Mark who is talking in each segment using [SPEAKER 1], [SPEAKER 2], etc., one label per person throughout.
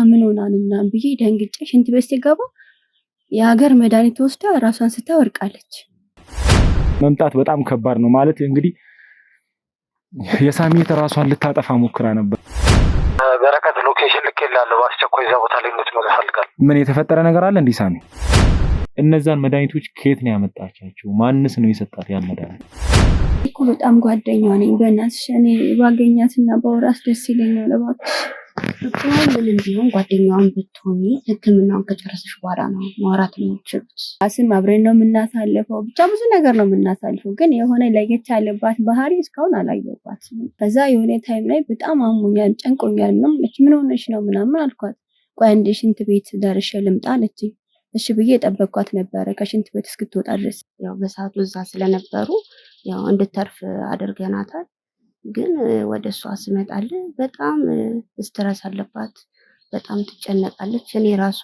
[SPEAKER 1] ምን ሆና ነው ምናምን ብዬ ደንግጬ ሽንት ቤት ስገባ የሀገር መድኃኒት ወስዳ ራሷን ስታወርቃለች።
[SPEAKER 2] መምጣት በጣም ከባድ ነው ማለት እንግዲህ የሳሚት ራሷን ልታጠፋ ሞክራ ነበር።
[SPEAKER 3] በረከት ሎኬሽን ልኬልሃለሁ፣ በአስቸኳይ እዛ ቦታ ላይ እንድትመጣ ፈልጋለሁ።
[SPEAKER 2] ምን የተፈጠረ ነገር አለ እንዴ ሳሚ? እነዛን መድኃኒቶች ከየት ነው ያመጣቻቸው? ማንስ ነው የሰጣት ያን መድኃኒት?
[SPEAKER 1] እኮ በጣም ጓደኛዋ ነኝ። በእናትሽ እኔ ባገኛትና ባወራስ ደስ ይለኛል። እባክሽ
[SPEAKER 4] እኮ ምንም ቢሆን ጓደኛዋን ብትሆኚ ሕክምናውን ከጨረሰሽ በኋላ ነው ማውራት ነው የምትችሉት።
[SPEAKER 1] አስም አብረን ነው የምናሳልፈው፣ ብቻ ብዙ ነገር ነው የምናሳልፈው። ግን የሆነ ለየት ያለባት ባህሪ እስካሁን አላየሁባትም። ከዛ የሆነ ታይም ላይ በጣም አሞኛል፣ ጨንቆኛል ነው ምን ሆነሽ ነው ምናምን አልኳት። ቆይ አንዴ ሽንት ቤት ደርሼ ልምጣ አለችኝ። እሺ ብዬ ጠበቅኳት ነበረ ከሽንት ቤት እስክትወጣ ድረስ።
[SPEAKER 4] ያው በሰዓቱ እዛ ስለነበሩ ያው እንድተርፍ አድርገናታል። ግን ወደ እሷ ስመጣለ በጣም ስትረስ አለባት፣ በጣም ትጨነቃለች። እኔ ራሱ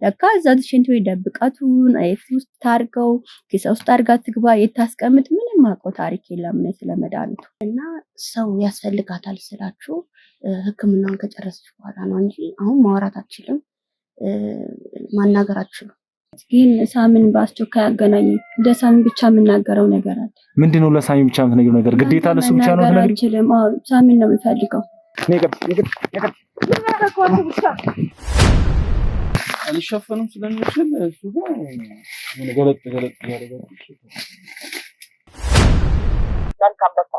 [SPEAKER 1] ለካ እዛ ሽንት ቤት ደብቃቱን አይፍ ውስጥ ታርገው ኪስ ውስጥ አርጋ ትግባ የታስቀምጥ ምንም አውቀው ታሪክ የለም ነው ስለመድኃኒቱ።
[SPEAKER 4] እና ሰው ያስፈልጋታል ስላችሁ ሕክምናውን ከጨረሰች በኋላ ነው እንጂ አሁን ማውራት አትችልም፣ ማናገር አትችልም።
[SPEAKER 1] ግን ሳሚን በአስቸኳይ አገናኝ። እንደ ሳሚ ብቻ የምናገረው ነገር አለ።
[SPEAKER 2] ምንድነው ለሳሚ ብቻ የምትነግሪው ነገር? ግዴታ ለሱ ብቻ ነው የምትነግሪው?
[SPEAKER 1] አዎ ሳሚን ነው የምፈልገው።
[SPEAKER 5] አልሸፈንም ስለሚችል እሱ ጋር ምን ገለጥ ያደርጋል።
[SPEAKER 6] መልካም በቃ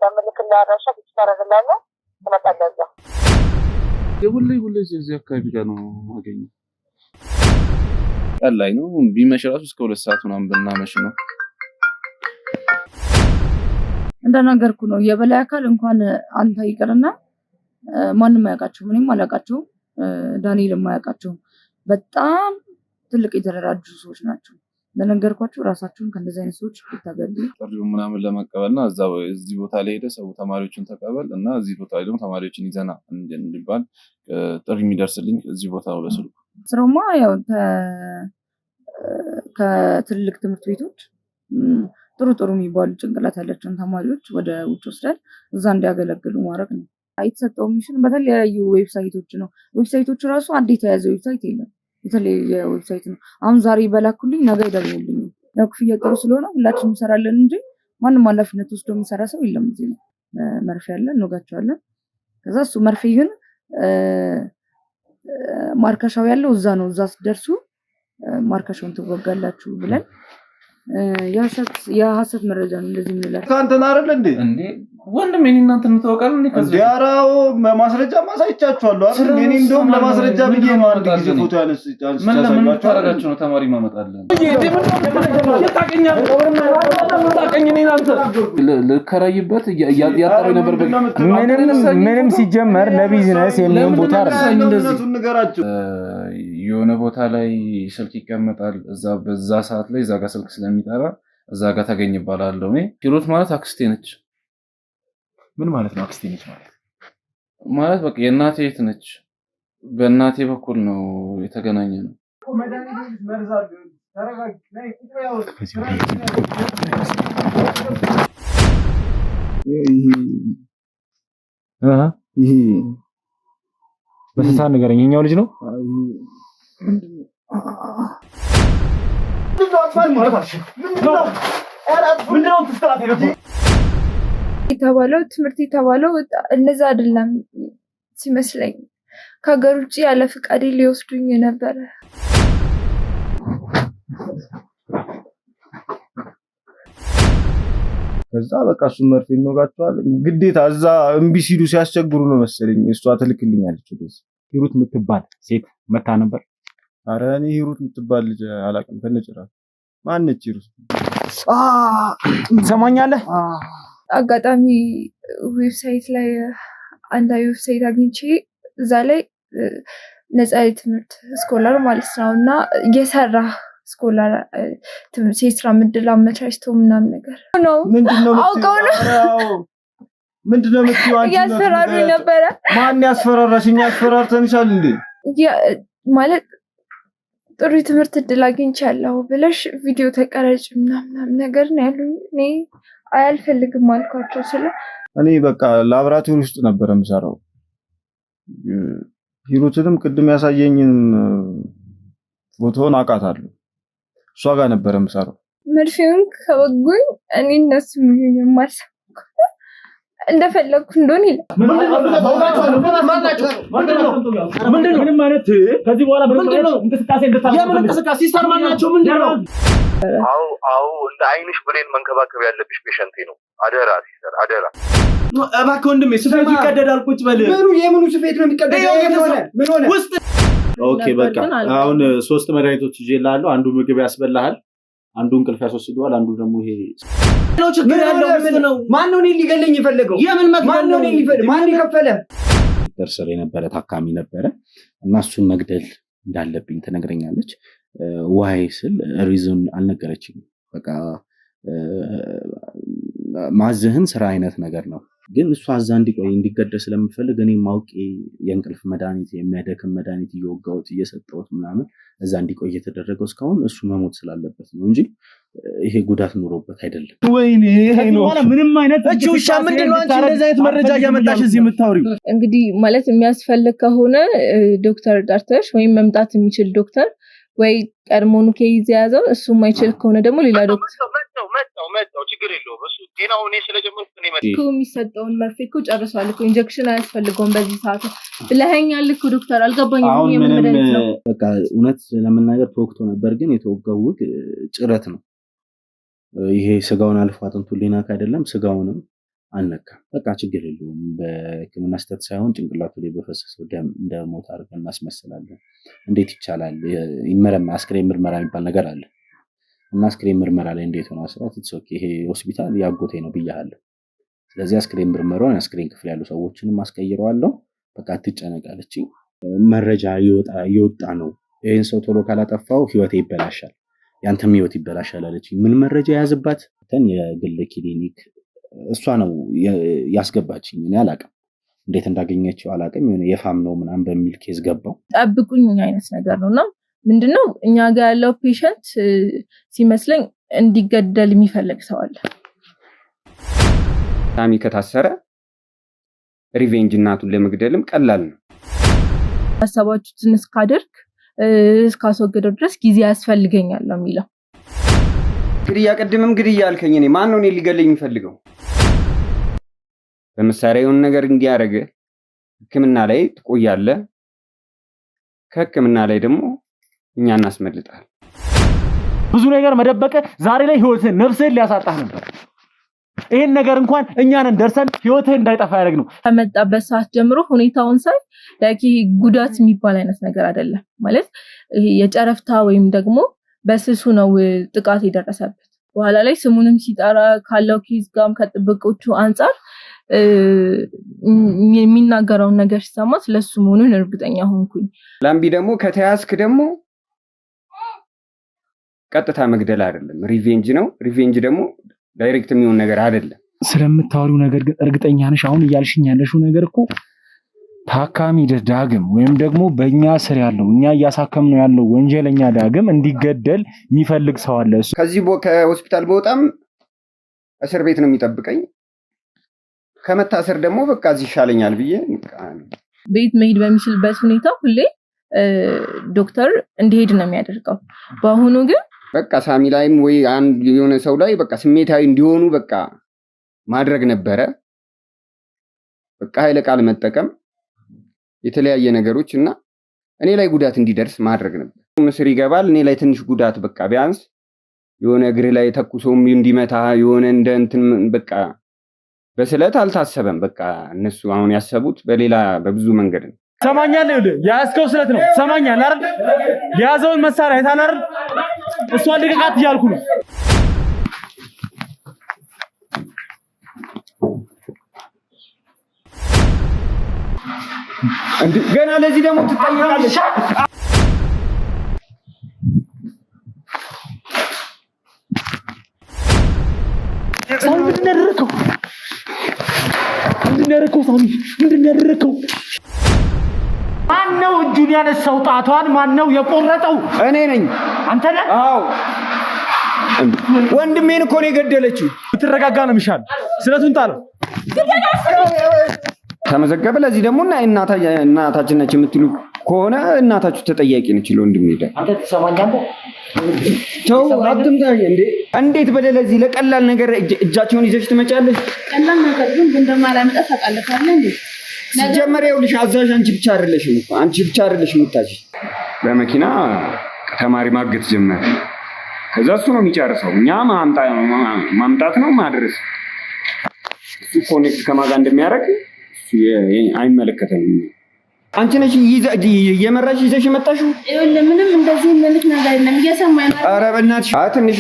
[SPEAKER 6] በምልክና አድራሻ ትታረጋለህ። ተመጣጣኝ
[SPEAKER 5] የሁሌ እዚህ አካባቢ ጋር ነው ማገኘው። ቀን ላይ ነው ቢመሽ ራሱ እስከ 2 ሰዓት ምናምን ብናመሽ ነው።
[SPEAKER 7] እንደነገርኩ ነው የበላይ አካል እንኳን አንተ ይቅርና ማንንም አያውቃቸው፣ ምንም አላውቃቸው፣ ዳንኤልም አያውቃቸው። በጣም ትልቅ የተደራጁ ሰዎች ናቸው። እንደነገርኳችሁ ራሳችሁን ከእንደዚህ አይነት ሰዎች ብታገሉ።
[SPEAKER 5] ጥሪው ምናምን ለመቀበልና እዚህ ቦታ ላይ ሄደ ሰው ተማሪዎችን ተቀበል እና እዚህ ቦታ ላይ ደግሞ ተማሪዎችን ይዘና እንዲባል ጥሪ የሚደርስልኝ እዚህ ቦታ ነው ለስልኩ።
[SPEAKER 7] ስራውማ ያው ከትልቅ ትምህርት ቤቶች ጥሩ የሚባሉ ጭንቅላት ያላቸውን ተማሪዎች ወደ ውጭ ወስደን እዛ እንዲያገለግሉ ማድረግ ነው። የተሰጠው ሚሽን በተለያዩ ዌብሳይቶች ነው። ዌብሳይቶቹ ራሱ አንድ የተያዘ ዌብሳይት የለም፣ የተለየ ዌብሳይት ነው። አሁን ዛሬ በላኩልኝ ነገ ይደውልልኝ። ያው ክፍያ ጥሩ ስለሆነ ሁላችንም እንሰራለን እንጂ ማንም ኃላፊነት ወስዶ የሚሰራ ሰው የለም። እዚህ ነው መርፌ ያለን እንወጋቸዋለን። ከዛ እሱ መርፌ ግን ማርከሻው ያለው እዛ ነው። እዛ ስትደርሱ ማርከሻውን ትወጋላችሁ ብለን የሐሰት መረጃ ነው እንደዚህ የሚላል።
[SPEAKER 8] ካንተና አይደል እንዴ
[SPEAKER 5] ወንድም እኔ እናንተ እንተዋወቃለን እንዴ? ከዚህ
[SPEAKER 8] ዲያራው ማስረጃ ማሳይቻችኋለሁ አይደል? እኔ እንደውም ለማስረጃ ብዬ ነው አንድ ጊዜ ፎቶ ያነሳችሁ።
[SPEAKER 5] ምን ታረጋችሁ ነው? ተማሪ ማመጣለን ልከራይበት ያጣሪ ነበር።
[SPEAKER 2] ምንም ሲጀመር ለቢዝነስ የሚሆን ቦታ አይደለም።
[SPEAKER 8] እንደዚህ ንገራችሁ።
[SPEAKER 5] የሆነ ቦታ ላይ ስልክ ይቀመጣል። በዛ ሰዓት ላይ እዛ ጋር ስልክ ስለሚጠራ እዛ ጋር ታገኝ ይባላል። ሂሩት ማለት አክስቴ ነች።
[SPEAKER 2] ምን ማለት ነው አክስቴ ነች
[SPEAKER 5] ማለት? በቃ የእናቴ እህት ነች። በእናቴ በኩል ነው የተገናኘ ነው።
[SPEAKER 2] ይሄ በስንት ንገረኝ። የኛው ልጅ ነው
[SPEAKER 9] የተባለው ትምህርት የተባለው እነዛ አይደለም ሲመስለኝ። ከሀገር ውጭ ያለ ፍቃዴ ሊወስዱኝ ነበረ።
[SPEAKER 8] ከዛ በቃ እሱ መርፌ እንወጋቸዋል። ግዴታ እዛ እምቢ ሲሉ ሲያስቸግሩ ነው መሰለኝ እሷ ትልክልኛለች። ወደዚህ
[SPEAKER 2] ሂሩት የምትባል ሴት መታ ነበር።
[SPEAKER 8] ኧረ እኔ ሂሩት የምትባል ልጅ አላውቅም ከነጭራሽ። ማነች ሂሩት?
[SPEAKER 2] ትሰማኛለህ?
[SPEAKER 9] አጋጣሚ ዌብሳይት ላይ አንድ ዌብሳይት አግኝቼ እዛ ላይ ነፃ የትምህርት ስኮላር ማለት ነው እና እየሰራ ስኮላር ሴስራ ምድል አመቻችቶ ምናምን ነገር ነው።
[SPEAKER 8] ምንድነው
[SPEAKER 9] አውቀው ነው
[SPEAKER 8] ምንድነው የምትይው አንቺ?
[SPEAKER 9] ያስፈራሩኝ ነበረ።
[SPEAKER 8] ማን ያስፈራራሽ? እኛ ያስፈራርተንሻል እንዴ?
[SPEAKER 9] ማለት ጥሩ ትምህርት እድል አግኝቻለሁ ብለሽ ቪዲዮ ተቀረጭ ምናምን ነገር ነው ያሉኝ። እኔ አልፈልግም አልኳቸው። እኔ
[SPEAKER 8] በቃ ላብራቶሪ ውስጥ ነበር የምሰራው። ሂሩትንም ቅድም ያሳየኝን ፎቶን አውቃታለሁ። እሷ ጋር ነበር የምሰራው።
[SPEAKER 9] መርፌውን ከወጉኝ እኔ እነሱ የማልሰማው እንደፈለኩ እንደሆነ ይላል።
[SPEAKER 2] ምንም ማለት ከዚህ በኋላ እንቅስቃሴ እንቅስቃሴ ሲስተር ማናቸው ምንድነው?
[SPEAKER 3] አው እንደ አይንሽ ብሌን መንከባከብ ያለብሽ ፔሸንቴ ነው። አደራ ሲስተር አደራ።
[SPEAKER 10] እባክህ ወንድሜ ስፌቱ ይቀደዳል። ቁጭ በል። የምኑ ስፌት ነው የሚቀደደው? ምን ሆነ? ውስጥ ኦኬ በቃ አሁን 3 መድኃኒቶች ይዤልሃለሁ። አንዱ ምግብ ያስበላሃል፣ አንዱ እንቅልፍ ያስወስደዋል፣ አንዱ ደግሞ ይሄ ነው ችግር ያለው ነው። ማን ነው ሊገለኝ የፈለገው? ማን ነው ሊፈልግ? ማን ይከፈለ?
[SPEAKER 11] ደርሰር የነበረ ታካሚ ነበረ እና እሱን መግደል እንዳለብኝ ትነግረኛለች። ዋይ ስል ሪዝን አልነገረችኝም። በቃ ማዘህን ስራ አይነት ነገር ነው። ግን እሷ አዛ እንዲቆይ እንዲገደል ስለምፈልግ እኔ ማውቄ የእንቅልፍ መድኃኒት የሚያደክም መድኃኒት እየወጋሁት እየሰጠሁት ምናምን እዛ እንዲቆይ የተደረገው እስካሁን እሱ መሞት ስላለበት ነው እንጂ ይሄ ጉዳት ኑሮበት አይደለም።
[SPEAKER 10] ወይኔ ይሄ ነው ምንም አይነት እቺ ውሻ ምንድነው አንቺ እንደዚህ አይነት መረጃ እያመጣሽ እዚህ የምታወሪው?
[SPEAKER 9] እንግዲህ ማለት የሚያስፈልግ ከሆነ ዶክተር ዳርተሽ ወይም መምጣት የሚችል ዶክተር ወይ ቀድሞኑ ኬዝ ያዘው እሱ የማይችል ከሆነ ደግሞ ሌላ ዶክተር
[SPEAKER 3] መጣው ችግር የለውም። እሱ ጤናው እኔ ስለጀመርኩ ነው ማለት
[SPEAKER 9] ነው። የሚሰጠውን መርፌ እኮ ጨርሷል እኮ ኢንጀክሽን አያስፈልገውም በዚህ ሰዓት ብለኸኛል እኮ ዶክተር። አልገባኝም የመመደድ ነው።
[SPEAKER 11] በቃ እውነት ለመናገር ተወግቶ ነበር፣ ግን የተወጋው ጭረት ነው። ይሄ ስጋውን አልፎ አጥንቱን ሊነካ አይደለም፣ ስጋውንም አልነካም። በቃ ችግር የለውም። በሕክምና ስህተት ሳይሆን ጭንቅላቱ ላይ በፈሰሰው ደም እንደሞት አድርገን እናስመስላለን። እንዴት ይቻላል? ይመረመር አስክሬን ምርመራ የሚባል ነገር አለ እና አስክሬን ምርመራ ላይ እንዴት ሆነ አስራት ኦኬ ይሄ ሆስፒታል ያጎቴ ነው ብያለሁ። ስለዚህ አስክሬን ምርመራውን አስክሬን ክፍል ያሉ ሰዎችንም አስቀይረዋለሁ። በቃ አትጨነቃለች። መረጃ ይወጣ ነው። ይሄን ሰው ቶሎ ካላጠፋው ህይወቴ ይበላሻል፣ ያንተም ህይወት ይበላሻል አለች። ምን መረጃ ያዝባት የግል ክሊኒክ እሷ ነው ያስገባችኝ። እኔ አላውቅም እንዴት እንዳገኘችው አላውቅም። የሆነ የፋም ነው ምናምን በሚል ኬዝ ገባው።
[SPEAKER 9] ጠብቁኝ አይነት ነገር ነውና ምንድነው እኛ ጋር ያለው ፔሸንት ሲመስለኝ እንዲገደል የሚፈልግ ሰው አለ።
[SPEAKER 12] ታሚ ከታሰረ ሪቬንጅ እናቱን ለመግደልም ቀላል ነው።
[SPEAKER 9] ሐሳባችሁን እስካደርግ እስካስወገደው ድረስ ጊዜ ያስፈልገኛል ነው የሚለው።
[SPEAKER 12] ግድያ ቀድምም ግድያ አልከኝ። እኔ ማን ነው ሊገለኝ የሚፈልገው? በመሳሪያውን ነገር እንዲያረገ ህክምና ላይ ትቆያለህ። ከህክምና ላይ ደግሞ እኛ እናስመልጣል።
[SPEAKER 2] ብዙ ነገር መደበቀ ዛሬ ላይ ህይወትህን ነፍስህን ሊያሳጣህ ነበር። ይሄን ነገር እንኳን እኛንን ደርሰን ህይወትህን እንዳይጠፋ ያደርግ ነው።
[SPEAKER 9] ከመጣበት ሰዓት ጀምሮ ሁኔታውን ሳይ ላይክ ጉዳት የሚባል አይነት ነገር አይደለም ማለት ይሄ የጨረፍታ ወይም ደግሞ በስሱ ነው ጥቃት የደረሰበት። በኋላ ላይ ስሙንም ሲጠራ ካለው ኬዝ ጋርም ከጥብቆቹ አንፃር የሚናገረውን ነገር ሲሰማ ስለሱ መሆኑን እርግጠኛ ሆንኩኝ።
[SPEAKER 12] ላምቢ ደግሞ ከተያዝክ ደግሞ ቀጥታ መግደል አይደለም ሪቬንጅ ነው። ሪቬንጅ ደግሞ ዳይሬክት የሚሆን ነገር አይደለም።
[SPEAKER 2] ስለምታወሪው ነገር ግን እርግጠኛ ነሽ? አሁን እያልሽኝ ያለሽው ነገር እኮ ታካሚ ዳግም ወይም ደግሞ በእኛ ስር ያለው እኛ እያሳከምነው ያለው ወንጀለኛ ዳግም እንዲገደል የሚፈልግ ሰው አለ። እሱ
[SPEAKER 12] ከዚህ ከሆስፒታል በወጣም እስር ቤት ነው የሚጠብቀኝ። ከመታሰር ደግሞ በቃ እዚህ ይሻለኛል ብዬ
[SPEAKER 9] ቤት መሄድ በሚችልበት ሁኔታ ሁሌ ዶክተር እንዲሄድ ነው የሚያደርገው። በአሁኑ ግን
[SPEAKER 12] በቃ ሳሚ ላይም ወይ አንድ የሆነ ሰው ላይ በቃ ስሜታዊ እንዲሆኑ በቃ ማድረግ ነበረ። በቃ ኃይለ ቃል መጠቀም የተለያየ ነገሮች እና እኔ ላይ ጉዳት እንዲደርስ ማድረግ ነበር። ምስር ይገባል እኔ ላይ ትንሽ ጉዳት በቃ ቢያንስ የሆነ እግር ላይ ተኩሶም እንዲመታ የሆነ እንደ እንትን በቃ በስለት አልታሰበም። በቃ እነሱ አሁን ያሰቡት በሌላ በብዙ መንገድ ነው።
[SPEAKER 2] ሰማኛለህ? ያስከው ስለት ነው። ሰማኛለህ አይደል? ያዘውን መሳሪያ አይታል አይደል? እሷ ልቀቃት እያልኩ ነው።
[SPEAKER 12] ገና ለዚህ ደግሞ ትጠይቃለሽ።
[SPEAKER 2] ሳሚ ምንድን ነው ያደረከው? ምንድን ነው ያደረከው? ማነው እጁን ያነሳው? ጣቷን ማነው የቆረጠው?
[SPEAKER 12] እኔ ነኝ።
[SPEAKER 2] አንተ ነህ?
[SPEAKER 12] አዎ ወንድሜን እኮ ነው የገደለችው።
[SPEAKER 2] ብትረጋጋ ነው የሚሻል። ስለቱን ጣለው።
[SPEAKER 12] ተመዘገበ። ለዚህ ደግሞ እናታችን ነች የምትሉ ከሆነ እናታችሁ ተጠያቂ ነች። ለወንድሜ
[SPEAKER 2] አንተ ትሰማኛለህ?
[SPEAKER 12] ተው አትምታኝ እንዴ! እንዴት በለለዚህ ለቀላል ነገር እጃቸውን ይዘሽ ትመጫለሽ?
[SPEAKER 4] ቀላል ነገር ግን እንደማላመጣ ታውቃለህ እንዴ?
[SPEAKER 12] ሲጀመር ይኸውልሽ አዛዥ አንቺ ብቻ አይደለሽም የምታዥ። በመኪና ተማሪ ማገት ጀመረ። ከዛ እሱ ነው የሚጨርሰው። እኛ ማምጣት ነው ማድረስ። እሱ ኮኔክት ከማጋ እንደሚያደርግ አይመለከተንም። አንቺ ነሽ እየመራሽ ይዘሽ የመጣሽው።
[SPEAKER 4] ይኸውልህ ምንም እንደዚህ ምልክ ነገር የለም። እየሰማኝ ነው።
[SPEAKER 12] ኧረ በእናትሽ ትንሽ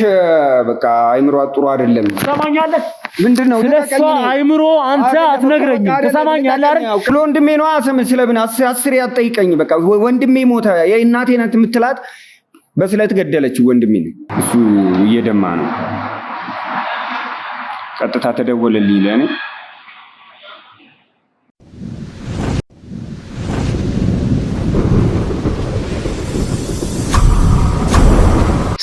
[SPEAKER 12] በቃ አይምሮ ጥሩ አይደለም።
[SPEAKER 2] ትሰማኛለህ?
[SPEAKER 12] ምንድነው
[SPEAKER 2] ስለሷ አይምሮ አንተ አትነግረኝም። ትሰማኛለህ አይደል?
[SPEAKER 12] ለወንድሜ ነው ስለምን አስሬ አትጠይቀኝ። በቃ ወንድሜ ሞተ የእናቴ ናት የምትላት በስለት ገደለችው ወንድሜ ነው። እሱ እየደማ ነው። ቀጥታ ተደወለልኝ ለእኔ።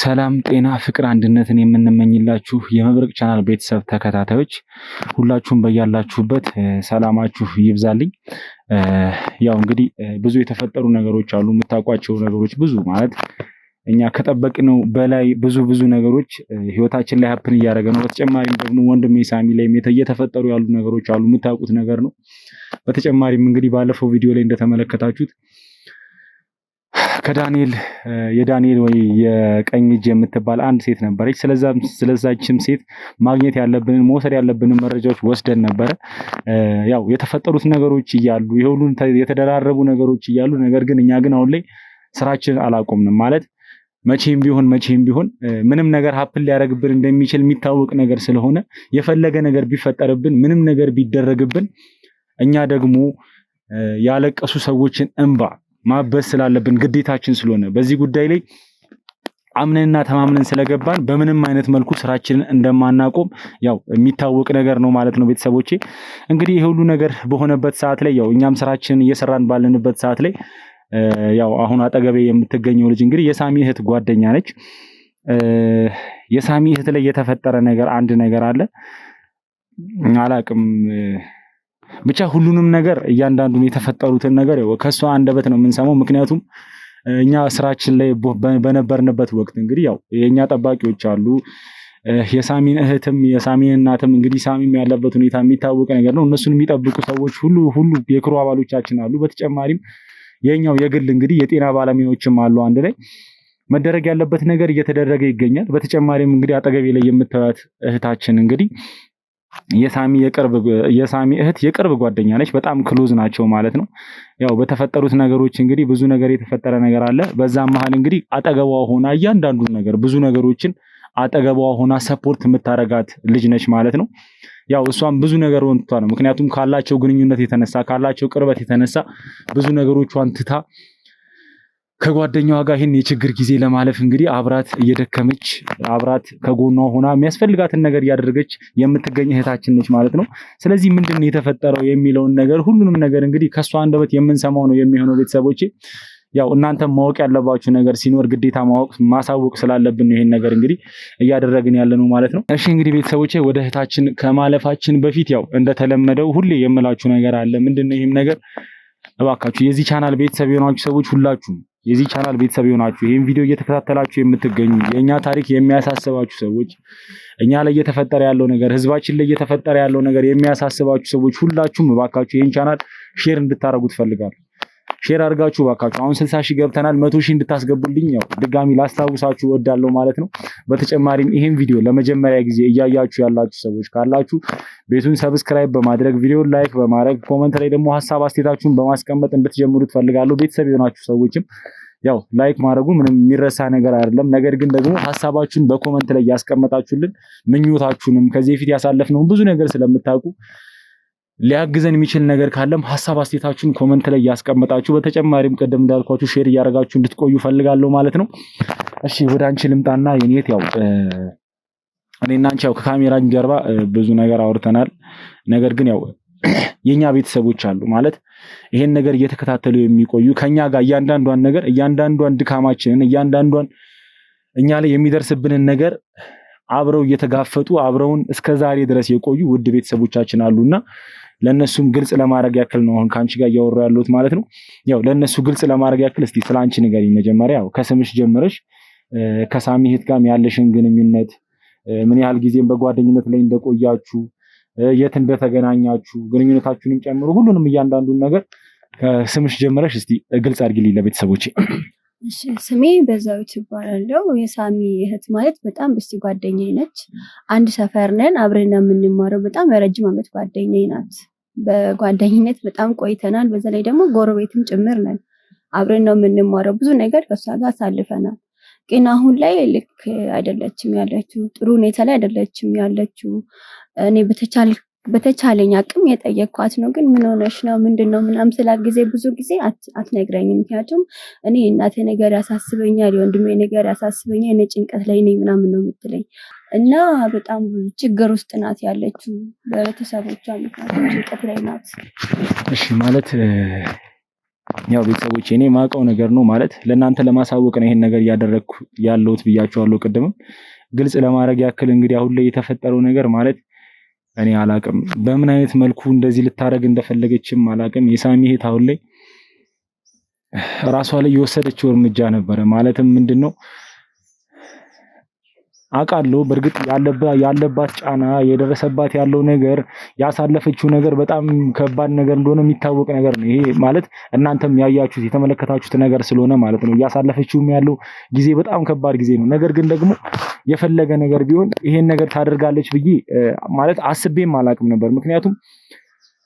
[SPEAKER 2] ሰላም ጤና ፍቅር አንድነትን የምንመኝላችሁ የመብረቅ ቻናል ቤተሰብ ተከታታዮች ሁላችሁም በያላችሁበት ሰላማችሁ ይብዛልኝ። ያው እንግዲህ ብዙ የተፈጠሩ ነገሮች አሉ፣ የምታውቋቸው ነገሮች ብዙ ማለት እኛ ከጠበቅነው በላይ ብዙ ነገሮች ህይወታችን ላይ ሀፕን እያደረገ ነው። በተጨማሪም ደግሞ ወንድሜ ሳሚ ላይ እየተፈጠሩ ያሉ ነገሮች አሉ፣ የምታውቁት ነገር ነው። በተጨማሪም እንግዲህ ባለፈው ቪዲዮ ላይ እንደተመለከታችሁት የዳንኤል ወይ የቀኝ እጅ የምትባል አንድ ሴት ነበረች። ስለዛችም ሴት ማግኘት ያለብንን መውሰድ ያለብንን መረጃዎች ወስደን ነበረ። ያው የተፈጠሩት ነገሮች እያሉ የሁሉን የተደራረቡ ነገሮች እያሉ ነገር ግን እኛ ግን አሁን ላይ ስራችንን አላቆምንም። ማለት መቼም ቢሆን ምንም ነገር ሀፕን ሊያደርግብን እንደሚችል የሚታወቅ ነገር ስለሆነ የፈለገ ነገር ቢፈጠርብን ምንም ነገር ቢደረግብን እኛ ደግሞ ያለቀሱ ሰዎችን እንባ ማበስ ስላለብን ግዴታችን ስለሆነ በዚህ ጉዳይ ላይ አምነንና ተማምነን ስለገባን በምንም አይነት መልኩ ስራችንን እንደማናቆም ያው የሚታወቅ ነገር ነው ማለት ነው። ቤተሰቦቼ እንግዲህ ይሄ ሁሉ ነገር በሆነበት ሰዓት ላይ ያው እኛም ስራችንን እየሰራን ባለንበት ሰዓት ላይ ያው አሁን አጠገቤ የምትገኘው ልጅ እንግዲህ የሳሚ እህት ጓደኛ ነች። የሳሚ እህት ላይ የተፈጠረ ነገር አንድ ነገር አለ፣ አላቅም ብቻ ሁሉንም ነገር እያንዳንዱን የተፈጠሩትን ነገር ከሷ አንደበት ነው የምንሰማው። ምክንያቱም እኛ ስራችን ላይ በነበርንበት ወቅት እንግዲህ ያው የኛ ጠባቂዎች አሉ፣ የሳሚን እህትም የሳሚን እናትም እንግዲህ ሳሚም ያለበት ሁኔታ የሚታወቅ ነገር ነው። እነሱን የሚጠብቁ ሰዎች ሁሉ የክሩ አባሎቻችን አሉ። በተጨማሪም የኛው የግል እንግዲህ የጤና ባለሙያዎችም አሉ። አንድ ላይ መደረግ ያለበት ነገር እየተደረገ ይገኛል። በተጨማሪም እንግዲህ አጠገቤ ላይ የምታዩት እህታችን እንግዲህ የሳሚ እህት የቅርብ ጓደኛ ነች። በጣም ክሎዝ ናቸው ማለት ነው። ያው በተፈጠሩት ነገሮች እንግዲህ ብዙ ነገር የተፈጠረ ነገር አለ። በዛም መሃል እንግዲህ አጠገቧ ሆና እያንዳንዱን ነገር ብዙ ነገሮችን አጠገቧ ሆና ሰፖርት የምታረጋት ልጅ ነች ማለት ነው። ያው እሷም ብዙ ነገር ወንቷ ነው። ምክንያቱም ካላቸው ግንኙነት የተነሳ ካላቸው ቅርበት የተነሳ ብዙ ነገሮቿን ትታ ከጓደኛዋ ጋር ይህን የችግር ጊዜ ለማለፍ እንግዲህ አብራት እየደከመች አብራት ከጎኗ ሆና የሚያስፈልጋትን ነገር እያደረገች የምትገኝ እህታችን ነች ማለት ነው። ስለዚህ ምንድን ነው የተፈጠረው የሚለውን ነገር ሁሉንም ነገር እንግዲህ ከሷ አንደበት የምንሰማው ነው የሚሆነው። ቤተሰቦቼ ያው እናንተም ማወቅ ያለባችሁ ነገር ሲኖር ግዴታ ማሳወቅ ስላለብን ይሄን ነገር እንግዲህ እያደረግን ያለ ነው ማለት ነው። እሺ እንግዲህ ቤተሰቦቼ ወደ እህታችን ከማለፋችን በፊት ያው እንደተለመደው ሁሌ የምላችሁ ነገር አለ። ምንድነው ይሄም ነገር እባካችሁ የዚህ ቻናል ቤተሰብ የሆናችሁ ሰዎች ሁላችሁም የዚህ ቻናል ቤተሰብ የሆናችሁ ይሄን ቪዲዮ እየተከታተላችሁ የምትገኙ የኛ ታሪክ የሚያሳስባችሁ ሰዎች እኛ ላይ እየተፈጠረ ያለው ነገር ህዝባችን ላይ እየተፈጠረ ያለው ነገር የሚያሳስባችሁ ሰዎች ሁላችሁም እባካችሁ ይሄን ቻናል ሼር እንድታረጉት ፈልጋለሁ። ሼር አድርጋችሁ እባካችሁ አሁን 60 ሺህ ገብተናል፣ 100 ሺህ እንድታስገቡልኝ ያው ድጋሚ ላስታውሳችሁ እወዳለሁ ማለት ነው። በተጨማሪም ይሄን ቪዲዮ ለመጀመሪያ ጊዜ እያያችሁ ያላችሁ ሰዎች ካላችሁ ቤቱን ሰብስክራይብ በማድረግ ቪዲዮን ላይክ በማድረግ ኮመንት ላይ ደግሞ ሀሳብ አስተያየታችሁን በማስቀመጥ እንድትጀምሩት ፈልጋለሁ። ቤተሰብ የሆናችሁ ሰዎችም ያው ላይክ ማድረጉ ምንም የሚረሳ ነገር አይደለም። ነገር ግን ደግሞ ሀሳባችሁን በኮመንት ላይ ያስቀመጣችሁልን ምኞታችሁንም ከዚህ በፊት ያሳለፍነውን ብዙ ነገር ስለምታውቁ ሊያግዘን የሚችል ነገር ካለም ሀሳብ አስተያየታችሁን ኮመንት ላይ ያስቀመጣችሁ፣ በተጨማሪም ቀደም እንዳልኳችሁ ሼር እያደረጋችሁ እንድትቆዩ ፈልጋለሁ ማለት ነው። እሺ ወደ አንቺ ልምጣና የኔት ያው እኔና አንቺ ያው ከካሜራ ጀርባ ብዙ ነገር አውርተናል። ነገር ግን ያው የኛ ቤተሰቦች አሉ ማለት ይሄን ነገር እየተከታተሉ የሚቆዩ ከኛ ጋር እያንዳንዷን ድካማችንን እያንዳንዷን እኛ ላይ የሚደርስብንን ነገር አብረው እየተጋፈጡ አብረውን እስከዛሬ ድረስ የቆዩ ውድ ቤተሰቦቻችን አሉና ለነሱም ግልጽ ለማድረግ ያክል ነው አሁን ካንቺ ጋር እያወራሁ ያለሁት ማለት ነው። ያው ለነሱ ግልጽ ለማድረግ ያክል እስቲ ስላንቺ ንገሪኝ መጀመሪያ። ያው ከስምሽ ጀምረሽ ከሳሚ እህት ጋር ያለሽን ግንኙነት ምን ያህል ጊዜም በጓደኝነት ላይ እንደቆያችሁ የት እንደተገናኛችሁ ግንኙነታችሁንም ጨምሮ ሁሉንም እያንዳንዱን ነገር ከስምሽ ጀምረሽ እስቲ ግልጽ አድርጊልኝ ለቤተሰቦቼ።
[SPEAKER 1] እሺ ስሜ በዛዊት እባላለሁ። የሳሚ እህት ማለት በጣም በስቲ ጓደኛዬ ነች። አንድ ሰፈር ነን፣ አብረን ነው የምንማረው። በጣም የረጅም ዓመት ጓደኛዬ ናት። በጓደኝነት በጣም ቆይተናል። በዛ ላይ ደግሞ ጎረቤትም ጭምር ነን። አብረን ነው የምንማረው። ብዙ ነገር ከሷ ጋር አሳልፈናል። ግን አሁን ላይ ልክ አይደለችም ያለችው፣ ጥሩ ሁኔታ ላይ አይደለችም ያለችው። እኔ በተቻለኝ አቅም የጠየኳት ነው። ግን ምን ሆነሽ ነው ምንድነው ምናምን ስላት ጊዜ ብዙ ጊዜ አትነግረኝም። ምክንያቱም እኔ እናቴ ነገር ያሳስበኛል፣ የወንድሜ ነገር ያሳስበኛል፣ እኔ ጭንቀት ላይ ነኝ ምናምን ነው የምትለኝ እና በጣም ችግር ውስጥ ናት ያለችው። በቤተሰቦቿ ምክንያቱም ጭንቀት ላይ ናት።
[SPEAKER 2] እሺ ማለት ያው ቤተሰቦቼ እኔ ማውቀው ነገር ነው ማለት ለእናንተ ለማሳወቅ ነው ይሄን ነገር እያደረግኩ ያለሁት ብያቸዋለሁ ቅድምም። ግልጽ ለማድረግ ያክል እንግዲህ አሁን ላይ የተፈጠረው ነገር ማለት እኔ አላቅም በምን አይነት መልኩ እንደዚህ ልታረግ እንደፈለገችም አላቅም። የሳሚ እህት አሁን ላይ ራሷ ላይ የወሰደችው እርምጃ ነበረ። ማለትም ምንድነው አውቃለሁ በእርግጥ ያለባት ጫና የደረሰባት ያለው ነገር ያሳለፈችው ነገር በጣም ከባድ ነገር እንደሆነ የሚታወቅ ነገር ነው። ይሄ ማለት እናንተም ያያችሁት የተመለከታችሁት ነገር ስለሆነ ማለት ነው። እያሳለፈችውም ያለው ጊዜ በጣም ከባድ ጊዜ ነው። ነገር ግን ደግሞ የፈለገ ነገር ቢሆን ይሄን ነገር ታደርጋለች ብዬ ማለት አስቤም አላቅም ነበር። ምክንያቱም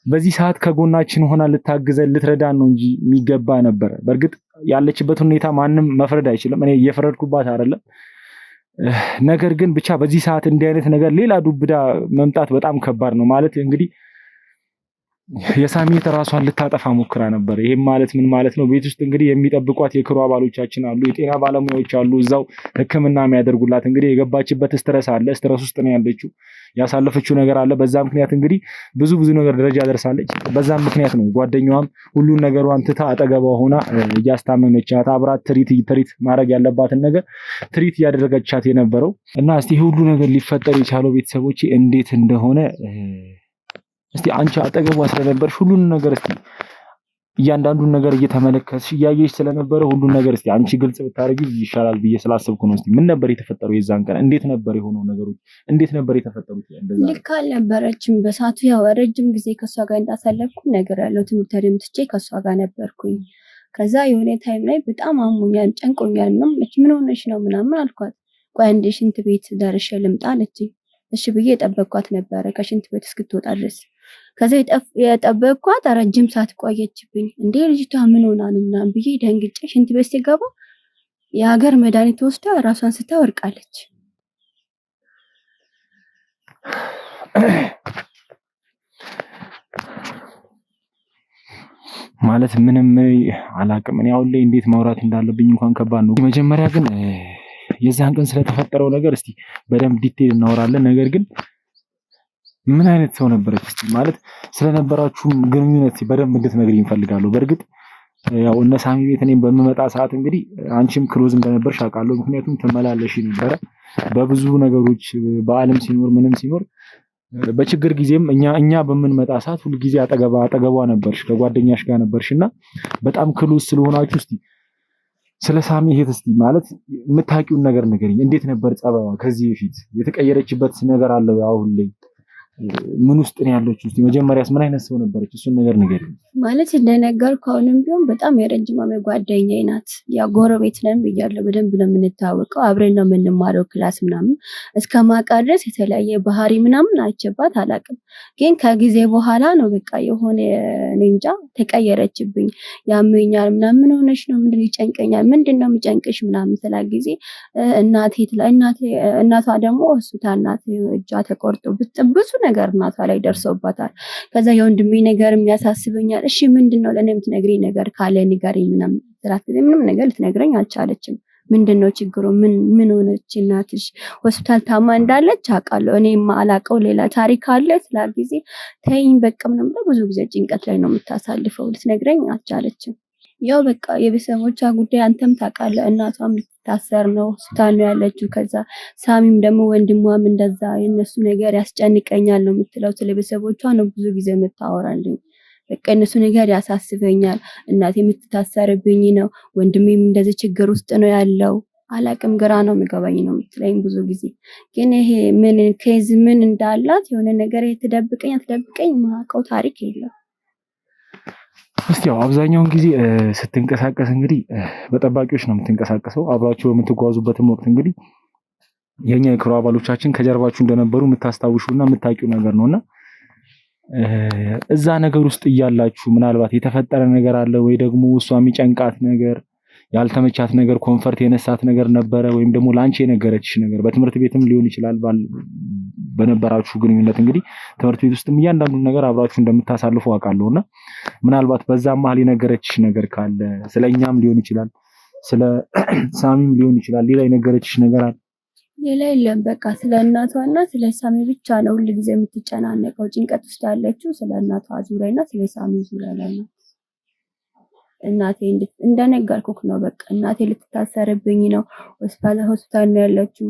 [SPEAKER 2] በዚህ ሰዓት ከጎናችን ሆና ልታግዘን ልትረዳን ነው እንጂ የሚገባ ነበር። በእርግጥ ያለችበት ሁኔታ ማንም መፍረድ አይችልም። እኔ እየፈረድኩባት አይደለም። ነገር ግን ብቻ በዚህ ሰዓት እንዲህ አይነት ነገር ሌላ ዱብዳ መምጣት በጣም ከባድ ነው። ማለት እንግዲህ የሳሚ እህት ራሷን ልታጠፋ ሞክራ ነበር። ይሄም ማለት ምን ማለት ነው? ቤት ውስጥ እንግዲህ የሚጠብቋት የክሩ አባሎቻችን አሉ፣ የጤና ባለሙያዎች አሉ፣ እዛው ሕክምና የሚያደርጉላት። እንግዲህ የገባችበት ስትረስ አለ፣ ስትረስ ውስጥ ነው ያለችው። ያሳለፈችው ነገር አለ። በዛ ምክንያት እንግዲህ ብዙ ነገር ደረጃ ደርሳለች። በዛም ምክንያት ነው ጓደኛዋም ሁሉን ነገሯን ትታ አጠገቧ ሆና እያስታመመቻት አብራት ትሪት ማድረግ ያለባትን ነገር ትሪት እያደረገቻት የነበረው እና እስቲ ሁሉ ነገር ሊፈጠር የቻለው ቤተሰቦቼ እንዴት እንደሆነ እስቲ አንቺ አጠገቧ ስለነበርሽ ሁሉን ነገር እስቲ እያንዳንዱን ነገር እየተመለከትሽ እያየሽ ስለነበረ ሁሉን ነገር እስቲ አንቺ ግልጽ ብታረጊ ይሻላል ብዬ ስላሰብኩ ነው። እስቲ ምን ነበር የተፈጠረው የዛን ቀን? እንዴት ነበር የሆነው ነገሮች? እንዴት ነበር የተፈጠሩት? እንደዛ
[SPEAKER 1] ልክ አልነበረችም በሰዓቱ። ያው ረጅም ጊዜ ከሷ ጋር እንዳሳለፍኩ ነገር ያለው ትምህርት ተደምጥቼ ከሷ ጋር ነበርኩኝ። ከዛ የሆነ ታይም ላይ በጣም አሞኛል፣ ጨንቆኛል ነው ምን ሆነሽ ነው ምናምን አልኳት። ቆይ አንዴ ሽንት ቤት ደርሼ ልምጣ አለችኝ። እሺ ብዬ የጠበቅኳት ነበረ ከሽንት ቤት እስክትወጣ ድረስ። ከዛ የጠበቅኳት ረጅም ሰዓት ቆየችብኝ። እንዴ ልጅቷ ምን ሆና ነው ምናምን ብዬ ደንግጬ ሽንት ቤት ሲገባ የሀገር መድኃኒት ወስዳ ራሷን ስታወርቃለች።
[SPEAKER 2] ማለት ምንም አላቅም። እኔ አሁን ላይ እንዴት ማውራት እንዳለብኝ እንኳን ከባድ ነው። መጀመሪያ ግን የዛን ቀን ስለተፈጠረው ነገር እስቲ በደንብ ዲቴል እናወራለን። ነገር ግን ምን አይነት ሰው ነበረች እስቲ ማለት ስለነበራችሁ ግንኙነት በደንብ እንድትነግሪኝ እፈልጋለሁ። በእርግጥ ያው እነ ሳሚ ቤት እኔም በምመጣ ሰዓት እንግዲህ አንቺም ክሎዝ እንደነበርሽ አውቃለሁ። ምክንያቱም ትመላለሽ ነበረ በብዙ ነገሮች በዓለም ሲኖር ምንም ሲኖር በችግር ጊዜም እኛ በምንመጣ ሰዓት ሁሉ ጊዜ አጠገቧ ነበርሽ፣ ከጓደኛሽ ጋር ነበርሽና በጣም ክሎዝ ስለሆናችሁ እስቲ ስለ ሳሚ እህት እስቲ ማለት የምታውቂውን ነገር ንገሪኝ። እንዴት ነበር ጸባይዋ? ከዚህ በፊት የተቀየረችበት ነገር አለ አሁን ላይ? ምን ውስጥ ነው ያለችው? እስቲ መጀመሪያስ ምን አይነት ሰው ነበረች? እሱን ነገር ንገሪኝ።
[SPEAKER 1] ማለት እንደነገርኩ አሁንም ቢሆን በጣም የረጅም ዓመት ጓደኛዬ ናት። ያው ጎረቤት ነን ብያለሁ። በደንብ ነው የምንታወቀው። አብረን ነው የምንማረው ክላስ ምናምን። እስከማውቃ ድረስ የተለያየ ባህሪ ምናምን አይቼባት አላውቅም። ግን ከጊዜ በኋላ ነው በቃ የሆነ እኔ እንጃ ተቀየረችብኝ። ያመኛል ምናምን ምን ሆነሽ ነው? ምንድነው ይጨንቀኛል። ምንድነው የሚጨንቅሽ ምናምን ስላ ጊዜ እናቷ ደግሞ ሆስፒታል ናት። እጇ ተቆርጦ ብዙ ነገር እናቷ ላይ ደርሶባታል። ከዛ የወንድሜ ነገር የሚያሳስበኛል። እሺ ምንድነው ለኔ የምትነግሪኝ ነገር ካለ ንገሪኝ ምናምን ስላት ጊዜ ምንም ነገር ልትነግረኝ አልቻለችም። ምንድነው ችግሩ? ምን ሆነች እናትሽ? ሆስፒታል ታማ እንዳለች አውቃለሁ። እኔ ማላውቀው ሌላ ታሪክ አለ ስላት ጊዜ ተይኝ በቃ ምንም ብዙ ጊዜ ጭንቀት ላይ ነው የምታሳልፈው። ልትነግረኝ አልቻለችም። ያው በቃ የቤተሰቦቿ ጉዳይ አንተም ታውቃለህ። እናቷም ልትታሰር ነው ሆስፒታል ነው ያለችው። ከዛ ሳሚም ደግሞ ወንድሟም እንደዛ የነሱ ነገር ያስጨንቀኛል ነው የምትለው። ስለ ቤተሰቦቿ ነው ብዙ ጊዜ የምታወራልኝ። በቃ የነሱ ነገር ያሳስበኛል፣ እናቴ የምትታሰርብኝ ነው፣ ወንድሜም እንደዚህ ችግር ውስጥ ነው ያለው፣ አላቅም ግራ ነው የሚገባኝ ነው የምትለኝ ብዙ ጊዜ። ግን ይሄ ምን ኬዝ ምን እንዳላት የሆነ ነገር የተደብቀኝ አትደብቀኝ ማውቀው ታሪክ የለም።
[SPEAKER 2] እስቲ ያው አብዛኛውን ጊዜ ስትንቀሳቀስ እንግዲህ በጠባቂዎች ነው የምትንቀሳቀሰው። አብራችሁ በምትጓዙበትም ወቅት እንግዲህ የኛ የክሩ አባሎቻችን ከጀርባችሁ እንደነበሩ የምታስታውሹና የምታውቂው ነገር ነውና እዛ ነገር ውስጥ እያላችሁ ምናልባት የተፈጠረ ነገር አለ ወይ ደግሞ እሷ የሚጨንቃት ነገር ያልተመቻት ነገር ኮንፈርት የነሳት ነገር ነበረ ወይም ደግሞ ላንቺ የነገረችሽ ነገር በትምህርት ቤትም ሊሆን ይችላል በነበራችሁ ግንኙነት እንግዲህ ትምህርት ቤት ውስጥም እያንዳንዱን ነገር አብራችሁ እንደምታሳልፉ አውቃለሁና ምናልባት በዛ መሀል የነገረችሽ ነገር ካለ ስለኛም ሊሆን ይችላል ስለ ሳሚም ሊሆን ይችላል ሌላ የነገረችሽ ነገር አለ?
[SPEAKER 1] ሌላ የለም። በቃ ስለ እናቷና ስለ ሳሚ ብቻ ነው ሁሉ ጊዜ የምትጨናነቀው። ጭንቀት ውስጥ ያለችው ስለ እናቷ ዙሪያና ስለ ሳሚ ዙሪያ ላይ ነው። እናቴ እንደነገርኩክ ነው። በቃ እናቴ ልትታሰርብኝ ነው፣ ሆስፒታል ነው ያለችው።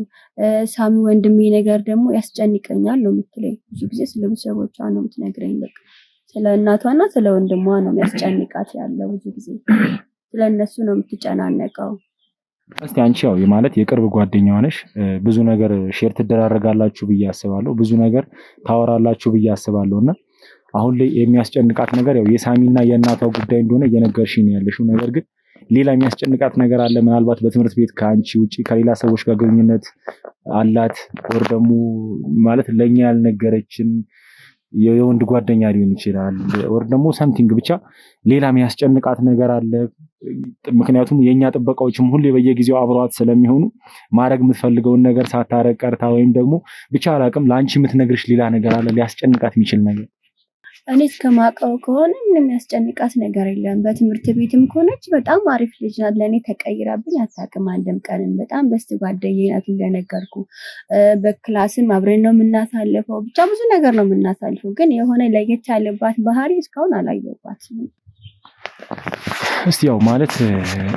[SPEAKER 1] ሳሚ ወንድሜ ነገር ደግሞ ያስጨንቀኛል ነው የምትለኝ። ብዙ ጊዜ ስለ ቤተሰቦቿ ነው የምትነግረኝ። በቃ ስለ እናቷና ስለ ወንድሟ ነው የሚያስጨንቃት ያለው። ብዙ ጊዜ ስለ እነሱ ነው የምትጨናነቀው።
[SPEAKER 2] እስቲ አንቺ ያው ማለት የቅርብ ጓደኛዋ ነሽ፣ ብዙ ነገር ሼር ትደራረጋላችሁ ብዬ አስባለሁ፣ ብዙ ነገር ታወራላችሁ ብዬ አስባለሁና አሁን ላይ የሚያስጨንቃት ነገር ያው የሳሚና የእናቷ ጉዳይ እንደሆነ እየነገርሽኝ ነው ያለሽው። ነገር ግን ሌላ የሚያስጨንቃት ነገር አለ? ምናልባት በትምህርት ቤት ከአንቺ ውጪ ከሌላ ሰዎች ጋር ግንኙነት አላት ወር ደግሞ ማለት ለኛ ያልነገረችን የወንድ ጓደኛ ሊሆን ይችላል ወር ደግሞ ሰምቲንግ ብቻ ሌላ የሚያስጨንቃት ነገር አለ? ምክንያቱም የኛ ጥበቃዎችም ሁሌ በየጊዜው አብረዋት ስለሚሆኑ ማድረግ የምትፈልገውን ነገር ሳታረግ ቀርታ ወይም ደግሞ ብቻ አላቅም ለአንቺ የምትነግርሽ ሌላ ነገር አለ ሊያስጨንቃት የሚችል ነገር?
[SPEAKER 1] እኔ እስከማውቀው ከሆነ ምንም ያስጨንቃት ነገር የለም። በትምህርት ቤትም ከሆነች በጣም አሪፍ ልጅ ናት። ለእኔ ተቀይራብኝ አታውቅም አንድም ቀንም። በጣም በስት ጓደኛዬ ናት እንደነገርኩ። በክላስም አብረን ነው የምናሳልፈው። ብቻ ብዙ ነገር ነው የምናሳልፈው። ግን የሆነ ለየት ያለባት ባህሪ እስካሁን አላየሁባትም።
[SPEAKER 2] እስቲ ያው ማለት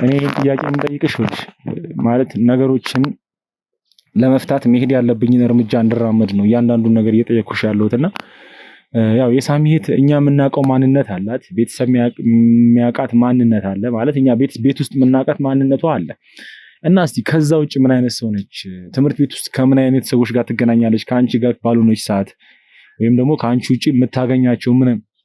[SPEAKER 2] እኔ ጥያቄ የምጠይቅሽ ማለት ነገሮችን ለመፍታት መሄድ ያለብኝን እርምጃ እንድራመድ ነው እያንዳንዱን ነገር እየጠየኩሽ ያለሁትና ያው የሳሚ እህት እኛ የምናውቀው ማንነት አላት፣ ቤተሰብ የሚያውቃት ማንነት አለ ማለት እኛ ቤት ውስጥ የምናውቃት ማንነቷ አለ እና እስቲ ከዛ ውጭ ምን አይነት ሰው ነች? ትምህርት ቤት ውስጥ ከምን አይነት ሰዎች ጋር ትገናኛለች? ከአንቺ ጋር ባልሆነች ሰዓት ወይም ደግሞ ከአንቺ ውጭ የምታገኛቸው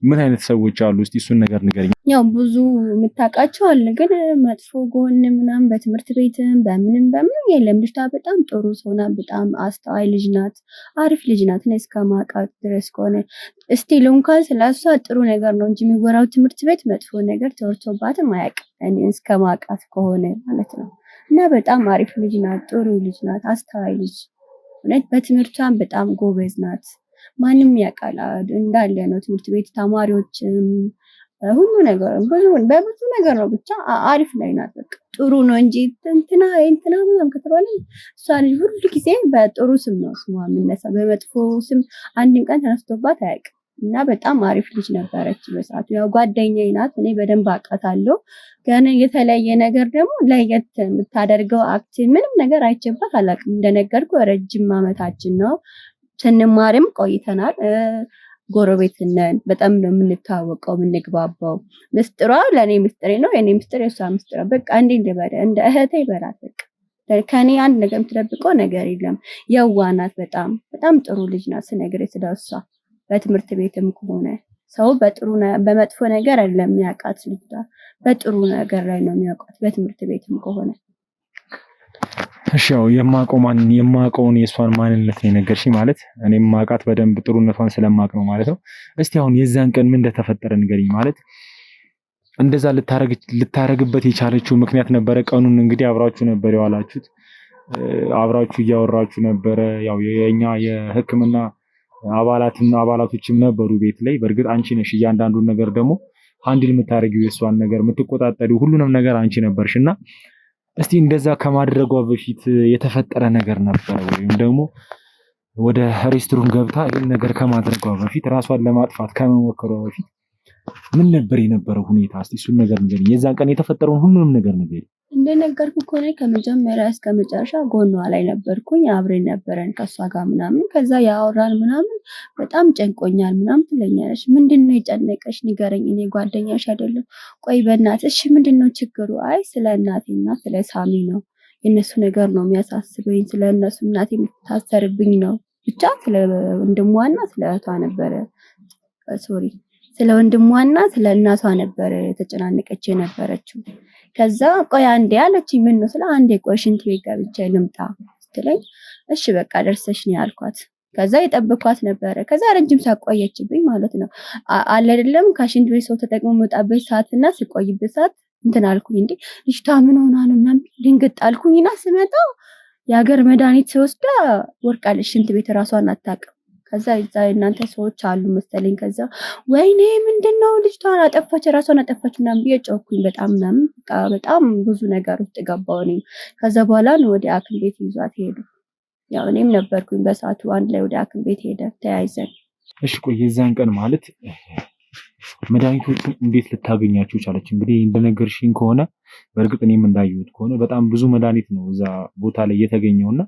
[SPEAKER 2] ምን አይነት ሰዎች አሉ? እስቲ እሱን ነገር ንገሪኝ።
[SPEAKER 1] ያው ብዙ የምታውቃቸው አለ፣ ግን መጥፎ ጎን ምናምን በትምህርት ቤትም በምንም የለም። ልጅቷ በጣም ጥሩ ሰው ናት። በጣም አስተዋይ ልጅ ናት። አሪፍ ልጅ ናት። እኔ እስከማውቃት ድረስ ከሆነ እስቲል እንኳን ስለሷ ጥሩ ነገር ነው እንጂ የሚወራው ትምህርት ቤት መጥፎ ነገር ተወርቶባትም አያውቅም። እኔ እስከማውቃት ከሆነ ማለት ነው። እና በጣም አሪፍ ልጅ ናት። ጥሩ ልጅ ናት። አስተዋይ ልጅ እውነት። በትምህርቷም በጣም ጎበዝ ናት። ማንም ያውቃል እንዳለ ነው ትምህርት ቤት ተማሪዎችም ሁሉ ነገር በብዙ ነገር ነው ብቻ አሪፍ ላይ ናት። በቃ ጥሩ ነው እንጂ እንትና ምናምን ከተባለ እሷ ልጅ ሁሉ ጊዜ በጥሩ ስም ነው ስሟ የሚነሳ፣ በመጥፎ ስም አንድም ቀን ተነስቶባት አያውቅም። እና በጣም አሪፍ ልጅ ነበረች በሰዓቱ። ያው ጓደኛዬ ናት፣ እኔ በደንብ አውቃታለሁ። ግን የተለየ ነገር ደግሞ ለየት የምታደርገው አክት ምንም ነገር አይቼባት አላውቅም። እንደነገርኩ ረጅም ዓመታችን ነው፣ ስንማርም ቆይተናል። ጎረቤት ነን። በጣም ነው የምንታወቀው የምንግባባው። ምስጢሯ ለእኔ ምስጢሬ ነው፣ የኔ ምስጢር የእሷ ምስጢር። በቃ እንደ እህቴ በላት። በቃ ከኔ አንድ ነገር የምትደብቀው ነገር የለም። የዋህ ናት። በጣም ጥሩ ልጅ ናት። ስነግርህ ስለሷ በትምህርት ቤትም ከሆነ ሰው በመጥፎ ነገር አይደለም የሚያውቃት ልጅ፣ በጥሩ ነገር ላይ ነው የሚያውቃት በትምህርት ቤትም ከሆነ።
[SPEAKER 2] እሺ ያው የማውቀውን የእሷን ማንነት ነው የነገርሽኝ ማለት እኔም ማውቃት በደንብ ጥሩነቷን ስለማውቅ ነው ማለት ነው። እስቲ አሁን የዛን ቀን ምን እንደተፈጠረ ንገሪኝ። ማለት እንደዛ ልታረግበት የቻለችው ምክንያት ነበረ? ቀኑን እንግዲህ አብራችሁ ነበር የዋላችሁት፣ አብራችሁ እያወራችሁ ነበረ። ያው የኛ የሕክምና አባላቶችም ነበሩ ቤት ላይ። በእርግጥ አንቺ ነሽ እያንዳንዱን ነገር ደግሞ ሃንድል የምታረጊው፣ የእሷን ነገር የምትቆጣጠሪው፣ ሁሉንም ነገር አንቺ ነበርሽና እስቲ እንደዛ ከማድረጓ በፊት የተፈጠረ ነገር ነበረ ወይም ደግሞ ወደ ሬስቶራንት ገብታ ይሄን ነገር ከማድረጓ በፊት ራሷን ለማጥፋት ከመሞከሯ በፊት ምን ነበር የነበረው ሁኔታ? እስቲ እሱን ነገር ንገሪኝ። የዛን ቀን የተፈጠረውን ሁሉንም ነገር ንገሪኝ።
[SPEAKER 1] እንደነገርኩ ከሆነ ከመጀመሪያ እስከ መጨረሻ ጎኗ ላይ ነበርኩኝ። አብረን ነበረን ከሷ ጋር ምናምን። ከዛ ያወራን ምናምን በጣም ጨንቆኛል ምናምን ትለኛለች። ምንድነው የጨነቀሽ ንገረኝ፣ እኔ ጓደኛሽ አይደለም? ቆይ በእናትሽ ምንድነው ችግሩ? አይ ስለ እናቴና ስለ ሳሚ ነው፣ የእነሱ ነገር ነው የሚያሳስበኝ። ስለ እነሱ እናቴ የምትታሰርብኝ ነው። ብቻ ስለ ወንድሟና ስለ እህቷ ነበረ ሶሪ ስለ ወንድሟና ስለ እናቷ ነበረ የተጨናነቀች የነበረችው። ከዛ ቆይ አንዴ አለችኝ። ምን ነው ስለ አንዴ ቆይ ሽንት ቤት ገብቼ ልምጣ ስትለኝ እሺ በቃ ደርሰሽ ነው ያልኳት። ከዛ የጠበኳት ነበረ። ከዛ ረጅም ሰዓት ቆየችብኝ ማለት ነው። አለ አይደለም ከሽንት ቤት ሰው ተጠቅሞ መውጣበት ሰዓትና ስቆይበት ሰዓት እንትን አልኩኝ። እንዴ ልጅቷ ምን ሆና ነው ምናምን ድንግጥ አልኩኝና ስመጣ የሀገር መድኃኒት ወስዳ ወርቃለች። ሽንት ቤት ራሷን አታውቅም። ከዛ እዛ እናንተ ሰዎች አሉ መሰለኝ። ከዛ ወይኔ ምንድነው ልጅቷን አጠፋች ራሷን አጠፋች ምናምን ብዬ ጮኩኝ በጣም ምናምን። በጣም ብዙ ነገር ውስጥ ገባሁ እኔ። ከዛ በኋላ ነው ወደ ሐኪም ቤት ይዟት ሄዱ። ያው እኔም ነበርኩኝ በሰዓቱ። አንድ ላይ ወደ ሐኪም ቤት ሄደ ተያይዘን።
[SPEAKER 2] እሺ ቆይ የዛን ቀን ማለት መድኃኒቶቹን እንዴት ልታገኛቸው ቻለች? እንግዲህ እንደነገርሽኝ ከሆነ በእርግጥ እኔም እንዳየሁት ከሆነ በጣም ብዙ መድኃኒት ነው እዛ ቦታ ላይ የተገኘውና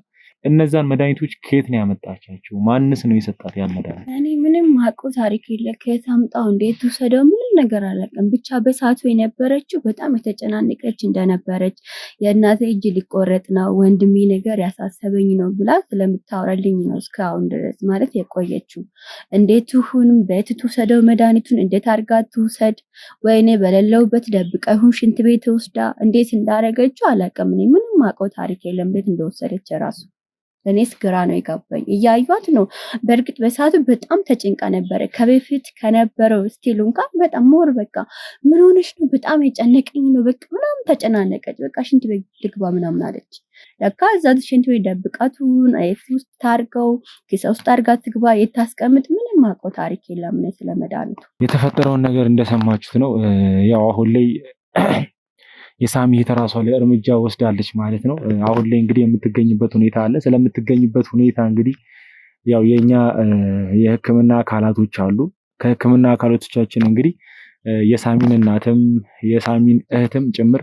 [SPEAKER 2] እነዛን መድኃኒቶች ከየት ነው ያመጣቻቸው? ማንስ ነው የሰጣት ያን መድኃኒት?
[SPEAKER 1] እኔ ምንም ማውቀው ታሪክ የለም። ከየት አምጣው እንዴት ወሰደው ምንም ነገር አላውቅም። ብቻ በሰዓቱ የነበረችው በጣም የተጨናነቀች እንደነበረች የእናቴ እጅ ሊቆረጥ ነው ወንድሜ ነገር ያሳሰበኝ ነው ብላ ስለምታወራልኝ ነው እስካሁን ድረስ ማለት የቆየችው። እንዴት ይሁን ቤት ትውሰደው መድኃኒቱን እንዴት አድርጋ ትውሰድ፣ ወይኔ በሌለውበት ደብቃ ይሁን ሽንት ቤት ወስዳ እንዴት እንዳረገችው አላውቅም። እኔ ምንም ማውቀው ታሪክ የለም እንዴት እንደወሰደች ራሱ እኔስ ግራ ነው የገባኝ። እያዩት ነው። በእርግጥ በሰዓቱ በጣም ተጨንቃ ነበረ ከበፊት ከነበረው ስቲል እንኳን በጣም ሞር በቃ ምን ሆነሽ ነው በጣም የጨነቀኝ ነው በቃ ምናምን ተጨናነቀች። በቃ ሽንት ቤት ልግባ ምናምን አለች። ለካ እዛ ሽንት ቤት ደብቃቱን አይፍ ውስጥ ታርገው ኪስ ውስጥ አርጋ ትግባ የታስቀምጥ ምንም ማውቀው ታሪክ የለም እኔ ስለመድኃኒቱ።
[SPEAKER 2] የተፈጠረውን ነገር እንደሰማችሁት ነው። ያው አሁን ላይ የሳሚ የተራሷ ላይ እርምጃ ወስዳለች ማለት ነው። አሁን ላይ እንግዲህ የምትገኝበት ሁኔታ አለ። ስለምትገኝበት ሁኔታ እንግዲህ ያው የኛ የሕክምና አካላቶች አሉ። ከሕክምና አካላቶቻችን እንግዲህ የሳሚን እናትም የሳሚን እህትም ጭምር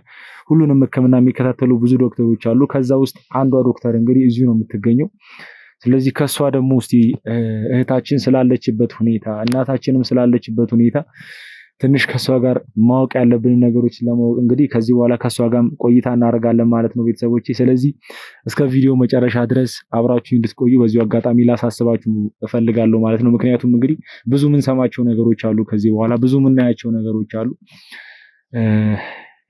[SPEAKER 2] ሁሉንም ሕክምና የሚከታተሉ ብዙ ዶክተሮች አሉ። ከዛ ውስጥ አንዷ ዶክተር እንግዲህ እዚሁ ነው የምትገኘው። ስለዚህ ከሷ ደግሞ እስቲ እህታችን ስላለችበት ሁኔታ እናታችንም ስላለችበት ሁኔታ ትንሽ ከሷ ጋር ማወቅ ያለብን ነገሮች ለማወቅ እንግዲህ ከዚህ በኋላ ከሷ ጋር ቆይታ እናደርጋለን ማለት ነው ቤተሰቦቼ። ስለዚህ እስከ ቪዲዮ መጨረሻ ድረስ አብራችሁ እንድትቆዩ በዚሁ አጋጣሚ ላሳስባችሁ እፈልጋለሁ ማለት ነው። ምክንያቱም እንግዲህ ብዙ የምንሰማቸው ነገሮች አሉ፣ ከዚህ በኋላ ብዙ የምናያቸው ነገሮች አሉ።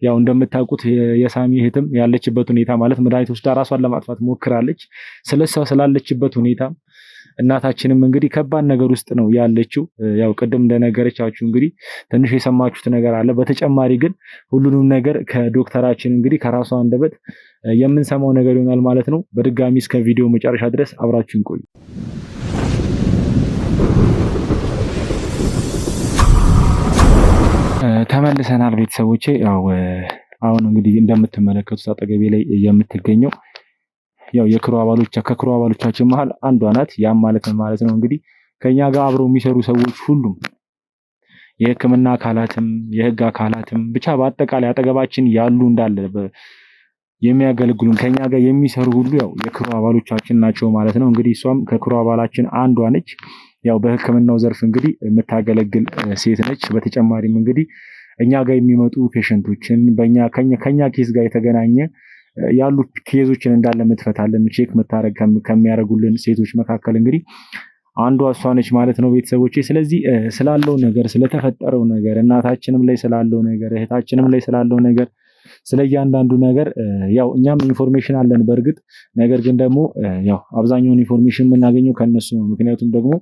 [SPEAKER 2] ያው እንደምታውቁት የሳሚ እህትም ያለችበት ሁኔታ ማለት መድኃኒት ወስዳ ራሷን ለማጥፋት ሞክራለች። ስለሷ ስላለችበት ሁኔታ እናታችንም እንግዲህ ከባድ ነገር ውስጥ ነው ያለችው። ያው ቅድም እንደነገረቻችሁ እንግዲህ ትንሽ የሰማችሁት ነገር አለ። በተጨማሪ ግን ሁሉንም ነገር ከዶክተራችን እንግዲህ ከራሷ አንደበት የምንሰማው ነገር ይሆናል ማለት ነው። በድጋሚ እስከ ቪዲዮ መጨረሻ ድረስ አብራችሁን ቆዩ። ተመልሰናል ቤተሰቦቼ። ያው አሁን እንግዲህ እንደምትመለከቱት አጠገቤ ላይ የምትገኘው ያው ከክሩ አባሎቻችን መሃል አንዷ ናት። ያም ማለት ነው እንግዲህ ከኛ ጋር አብረው የሚሰሩ ሰዎች ሁሉም የሕክምና አካላትም የህግ አካላትም ብቻ በአጠቃላይ አጠገባችን ያሉ እንዳለ የሚያገለግሉን ከኛ ጋር የሚሰሩ ሁሉ ያው የክሩ አባሎቻችን ናቸው ማለት ነው። እንግዲህ እሷም ከክሩ አባላችን አንዷ ነች። ያው በሕክምናው ዘርፍ እንግዲህ የምታገለግል ሴት ነች። በተጨማሪም እንግዲህ እኛ ጋር የሚመጡ ፔሸንቶችን ከኛ ኬስ ጋር የተገናኘ ያሉ ኬዞችን እንዳለ የምትፈታልን ቼክ የምታረግ ከሚያደርጉልን ሴቶች መካከል እንግዲህ አንዷ እሷ ነች ማለት ነው ቤተሰቦቼ። ስለዚህ ስላለው ነገር ስለተፈጠረው ነገር እናታችንም ላይ ስላለው ነገር እህታችንም ላይ ስላለው ነገር ስለ እያንዳንዱ ነገር ያው እኛም ኢንፎርሜሽን አለን በእርግጥ ነገር ግን ደግሞ ያው አብዛኛውን ኢንፎርሜሽን የምናገኘው ከነሱ ነው። ምክንያቱም ደግሞ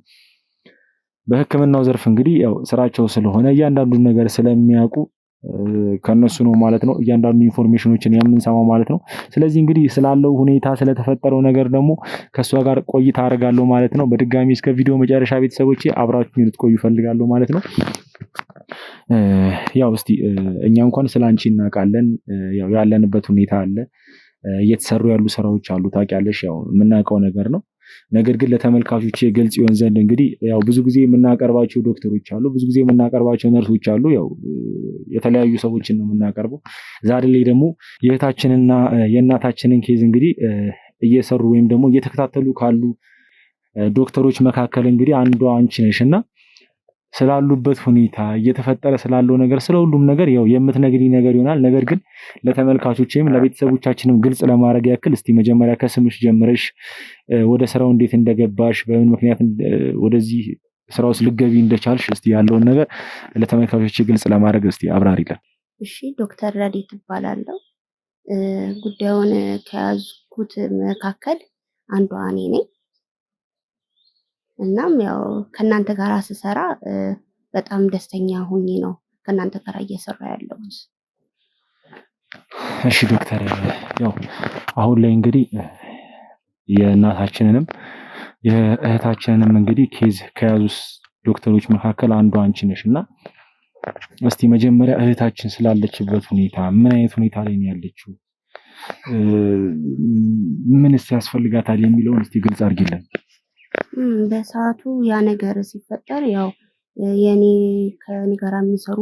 [SPEAKER 2] በሕክምናው ዘርፍ እንግዲህ ያው ስራቸው ስለሆነ እያንዳንዱን ነገር ስለሚያውቁ ከነሱ ነው ማለት ነው እያንዳንዱ ኢንፎርሜሽኖችን የምንሰማው ማለት ነው። ስለዚህ እንግዲህ ስላለው ሁኔታ ስለተፈጠረው ነገር ደግሞ ከሷ ጋር ቆይታ አደርጋለሁ ማለት ነው። በድጋሚ እስከ ቪዲዮ መጨረሻ ቤተሰቦቼ አብራችሁኝ ልትቆዩ ፈልጋለሁ ማለት ነው። ያው እስቲ እኛ እንኳን ስላንቺ እናውቃለን። ያው ያለንበት ሁኔታ አለ፣ እየተሰሩ ያሉ ስራዎች አሉ ታውቂያለሽ፣ ያው የምናውቀው ነገር ነው። ነገር ግን ለተመልካቾች ግልጽ ይሆን ዘንድ እንግዲህ ያው ብዙ ጊዜ የምናቀርባቸው ዶክተሮች አሉ፣ ብዙ ጊዜ የምናቀርባቸው ነርሶች አሉ። ያው የተለያዩ ሰዎችን ነው የምናቀርበው። ዛሬ ላይ ደግሞ የእህታችንና የእናታችንን ኬዝ እንግዲህ እየሰሩ ወይም ደግሞ እየተከታተሉ ካሉ ዶክተሮች መካከል እንግዲህ አንዷ አንቺ ነሽና ስላሉበት ሁኔታ እየተፈጠረ ስላለው ነገር ስለሁሉም ነገር ያው የምትነግሪኝ ነገር ይሆናል። ነገር ግን ለተመልካቾችም ለቤተሰቦቻችንም ግልጽ ለማድረግ ያክል እስቲ መጀመሪያ ከስምሽ ጀምረሽ ወደ ስራው እንዴት እንደገባሽ በምን ምክንያት ወደዚህ ስራ ውስጥ ልትገቢ እንደቻልሽ እስቲ ያለውን ነገር ለተመልካቾች ግልጽ ለማድረግ እስቲ አብራሪልን።
[SPEAKER 4] እሺ፣ ዶክተር ረዲት እባላለሁ። ጉዳዩን ከያዝኩት መካከል አንዷ እኔ ነኝ። እናም ያው ከእናንተ ጋር ስሰራ በጣም ደስተኛ ሆኜ ነው ከእናንተ ጋር እየሰራ ያለሁት።
[SPEAKER 2] እሺ ዶክተር፣ ያው አሁን ላይ እንግዲህ የእናታችንንም የእህታችንንም እንግዲህ ኬዝ ከያዙ ዶክተሮች መካከል አንዷ አንቺ ነሽ እና እስቲ መጀመሪያ እህታችን ስላለችበት ሁኔታ ምን አይነት ሁኔታ ላይ ነው ያለችው፣ ምንስ ያስፈልጋታል የሚለውን እስቲ ግልጽ አድርጊልን።
[SPEAKER 4] በሰዓቱ ያ ነገር ሲፈጠር ያው ከኔ ጋር የሚሰሩ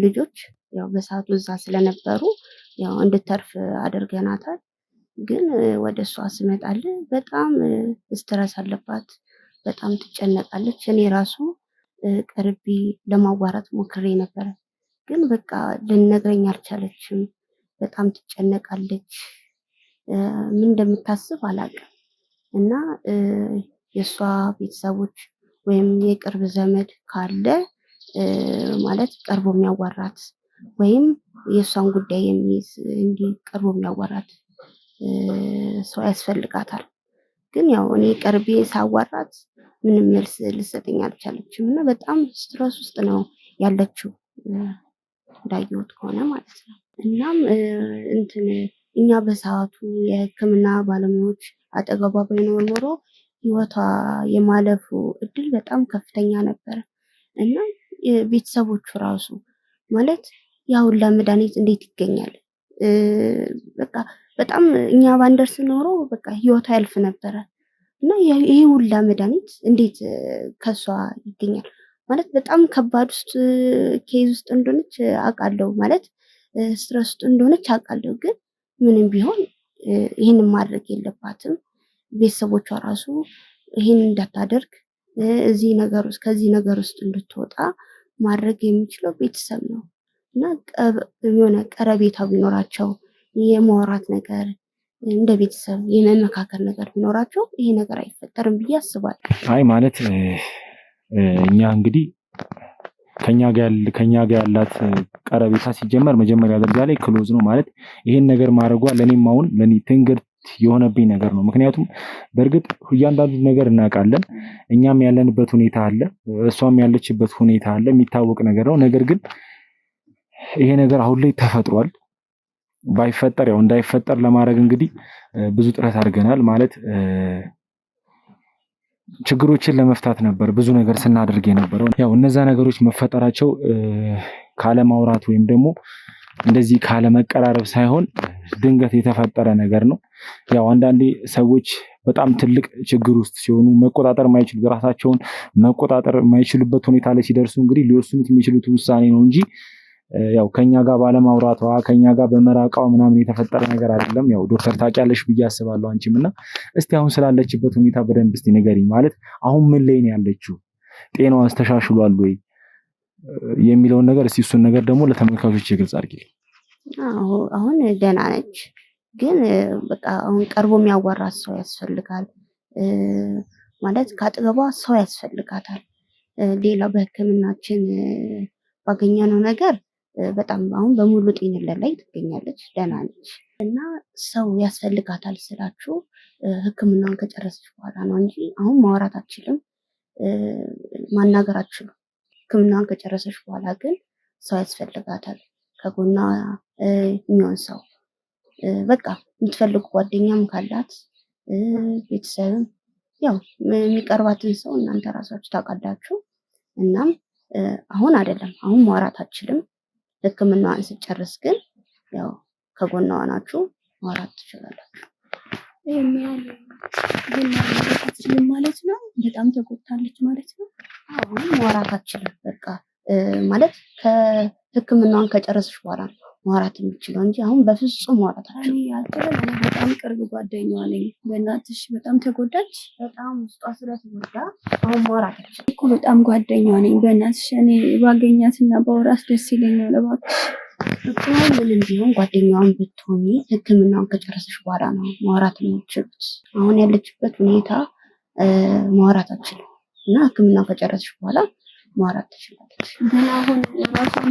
[SPEAKER 4] ልጆች ያው በሰዓቱ እዛ ስለነበሩ ያው እንድተርፍ አድርገናታል። ግን ወደ እሷ ስመጣል በጣም ስትረስ አለባት፣ በጣም ትጨነቃለች። እኔ ራሱ ቀርቤ ለማዋራት ሞክሬ ነበረ፣ ግን በቃ ልነግረኝ አልቻለችም። በጣም ትጨነቃለች። ምን እንደምታስብ አላውቅም። እና የእሷ ቤተሰቦች ወይም የቅርብ ዘመድ ካለ ማለት ቀርቦ የሚያዋራት ወይም የእሷን ጉዳይ የሚይዝ ቀርቦ የሚያዋራት ሰው ያስፈልጋታል። ግን ያው እኔ ቀርቤ ሳዋራት ምንም መልስ ልሰጠኝ አልቻለችም እና በጣም ስትረስ ውስጥ ነው ያለችው እንዳየሁት ከሆነ ማለት ነው። እናም እኛ በሰዓቱ የሕክምና ባለሙያዎች አጠገቧ ባይኖር ኖሮ ህይወቷ የማለፉ እድል በጣም ከፍተኛ ነበር እና ቤተሰቦቹ ራሱ ማለት ያ ሁላ መድኃኒት እንዴት ይገኛል? በቃ በጣም እኛ ባንደርስ ኖሮ በቃ ህይወቷ ያልፍ ነበረ እና ይሄ ሁላ መድኃኒት እንዴት ከሷ ይገኛል? ማለት በጣም ከባድ ውስጥ ኬዝ ውስጥ እንደሆነች አውቃለሁ፣ ማለት ስትረስ ውስጥ እንደሆነች አውቃለሁ። ግን ምንም ቢሆን ይህንን ማድረግ የለባትም። ቤተሰቦቿ ራሱ ይህን እንዳታደርግ ከዚህ ነገር ውስጥ እንድትወጣ ማድረግ የሚችለው ቤተሰብ ነው እና የሆነ ቀረቤታ ቢኖራቸው የማውራት ነገር እንደ ቤተሰብ የመመካከል ነገር ቢኖራቸው ይሄ ነገር አይፈጠርም ብዬ አስባለሁ።
[SPEAKER 2] አይ ማለት እኛ እንግዲህ ከኛ ጋር ያላት ቀረቤታ ሲጀመር መጀመሪያ ደረጃ ላይ ክሎዝ ነው ማለት ይሄን ነገር ማድረጓ ለኔም አሁን ለኔ ትንግርት የሆነብኝ ነገር ነው። ምክንያቱም በእርግጥ እያንዳንዱ ነገር እናውቃለን፣ እኛም ያለንበት ሁኔታ አለ፣ እሷም ያለችበት ሁኔታ አለ፣ የሚታወቅ ነገር ነው። ነገር ግን ይሄ ነገር አሁን ላይ ተፈጥሯል። ባይፈጠር ያው እንዳይፈጠር ለማድረግ እንግዲህ ብዙ ጥረት አድርገናል። ማለት ችግሮችን ለመፍታት ነበር ብዙ ነገር ስናደርግ የነበረው። ያው እነዛ ነገሮች መፈጠራቸው ካለማውራት ወይም ደግሞ እንደዚህ ካለመቀራረብ ሳይሆን ድንገት የተፈጠረ ነገር ነው። ያው አንዳንዴ ሰዎች በጣም ትልቅ ችግር ውስጥ ሲሆኑ መቆጣጠር የማይችሉት ራሳቸውን መቆጣጠር የማይችሉበት ሁኔታ ላይ ሲደርሱ እንግዲህ ሊወስኑት የሚችሉት ውሳኔ ነው እንጂ ያው ከኛ ጋር ባለማውራቷ ከኛ ጋር በመራቃው ምናምን የተፈጠረ ነገር አይደለም። ያው ዶክተር ታውቂያለሽ ብዬ አስባለሁ አንቺም እና እስቲ አሁን ስላለችበት ሁኔታ በደንብ እስቲ ንገሪኝ። ማለት አሁን ምን ላይ ነው ያለችው? ጤናዋስ ተሻሽሏል ወይ የሚለውን ነገር እስቲ እሱን ነገር ደግሞ ለተመልካቾች ግልጽ አድርጊልኝ።
[SPEAKER 4] አሁን ደህና ነች፣ ግን በቃ አሁን ቀርቦ የሚያዋራት ሰው ያስፈልጋል። ማለት ከአጠገቧ ሰው ያስፈልጋታል። ሌላ በሕክምናችን ባገኘነው ነገር በጣም አሁን በሙሉ ጤንነት ላይ ትገኛለች፣ ደህና ነች እና ሰው ያስፈልጋታል ስላችሁ ሕክምናውን ከጨረሰች በኋላ ነው እንጂ አሁን ማውራት አትችልም፣ ማናገር አትችልም። ሕክምናውን ከጨረሰች በኋላ ግን ሰው ያስፈልጋታል፣ ከጎኗ የሚሆን ሰው በቃ የምትፈልጉ ጓደኛም ካላት ቤተሰብም ያው የሚቀርባትን ሰው እናንተ ራሳችሁ ታውቃላችሁ። እናም አሁን አይደለም አሁን ማውራት አትችልም። ሕክምናዋን ስጨርስ ግን ያው ከጎኗ ናችሁ ማውራት ትችላላችሁ።
[SPEAKER 1] የሚያል ግን አትችልም ማለት ነው። በጣም ተጎድታለች ማለት ነው።
[SPEAKER 4] አሁን ማውራት አትችልም በቃ ማለት ከህክምናውን ከጨረሰች በኋላ ነው ማውራት የምችለው እንጂ አሁን በፍጹም ማውራት አትችልም።
[SPEAKER 1] በጣም ቅርብ ጓደኛዋ ነኝ። በእናትሽ በጣም ተጎዳች።
[SPEAKER 4] በጣም ውስጧ ስለተጎዳ አሁን ማውራት አትችልም
[SPEAKER 1] እኮ በጣም ጓደኛዋ ነኝ። በእናትሽ እኔ ባገኛትና ባወራት ደስ ይለኛል። እባክሽ
[SPEAKER 4] እኮ ምንም ቢሆን ጓደኛዋን ብትሆኚ ህክምናውን ከጨረሰች በኋላ ነው ማውራት የምችሉት። አሁን ያለችበት ሁኔታ ማውራት አትችልም እና ህክምናውን ከጨረሰች በኋላ ማውራት ትችላለች።
[SPEAKER 1] ግን አሁን ራሱን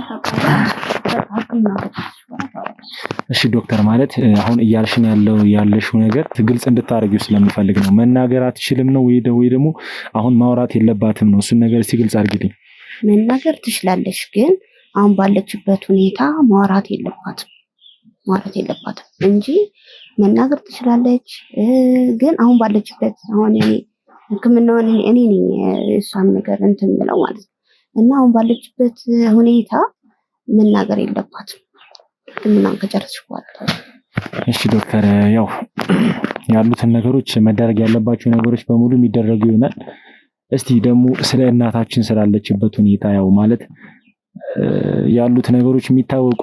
[SPEAKER 2] እሺ ዶክተር ማለት አሁን እያልሽን ያለሽው ነገር ግልጽ እንድታረጊው ስለምፈልግ ነው። መናገር አትችልም ነው ወይ ደግሞ አሁን ማውራት የለባትም ነው? እሱን ነገር እስቲ ግልጽ አድርጊልኝ።
[SPEAKER 4] መናገር ትችላለች ግን አሁን ባለችበት ሁኔታ ማውራት የለባትም እንጂ መናገር ትችላለች። ግን አሁን ባለችበት አሁን ህክምናውን እኔ ነኝ እሷን ነገር እንትን ብለው ማለት ነው እና አሁን ባለችበት ሁኔታ መናገር የለባትም ህክምናውን ከጨረሰች በኋላ።
[SPEAKER 2] እሺ ዶክተር ያው ያሉትን ነገሮች መደረግ ያለባቸው ነገሮች በሙሉ የሚደረጉ ይሆናል። እስቲ ደግሞ ስለ እናታችን ስላለችበት ሁኔታ ያው ማለት ያሉት ነገሮች የሚታወቁ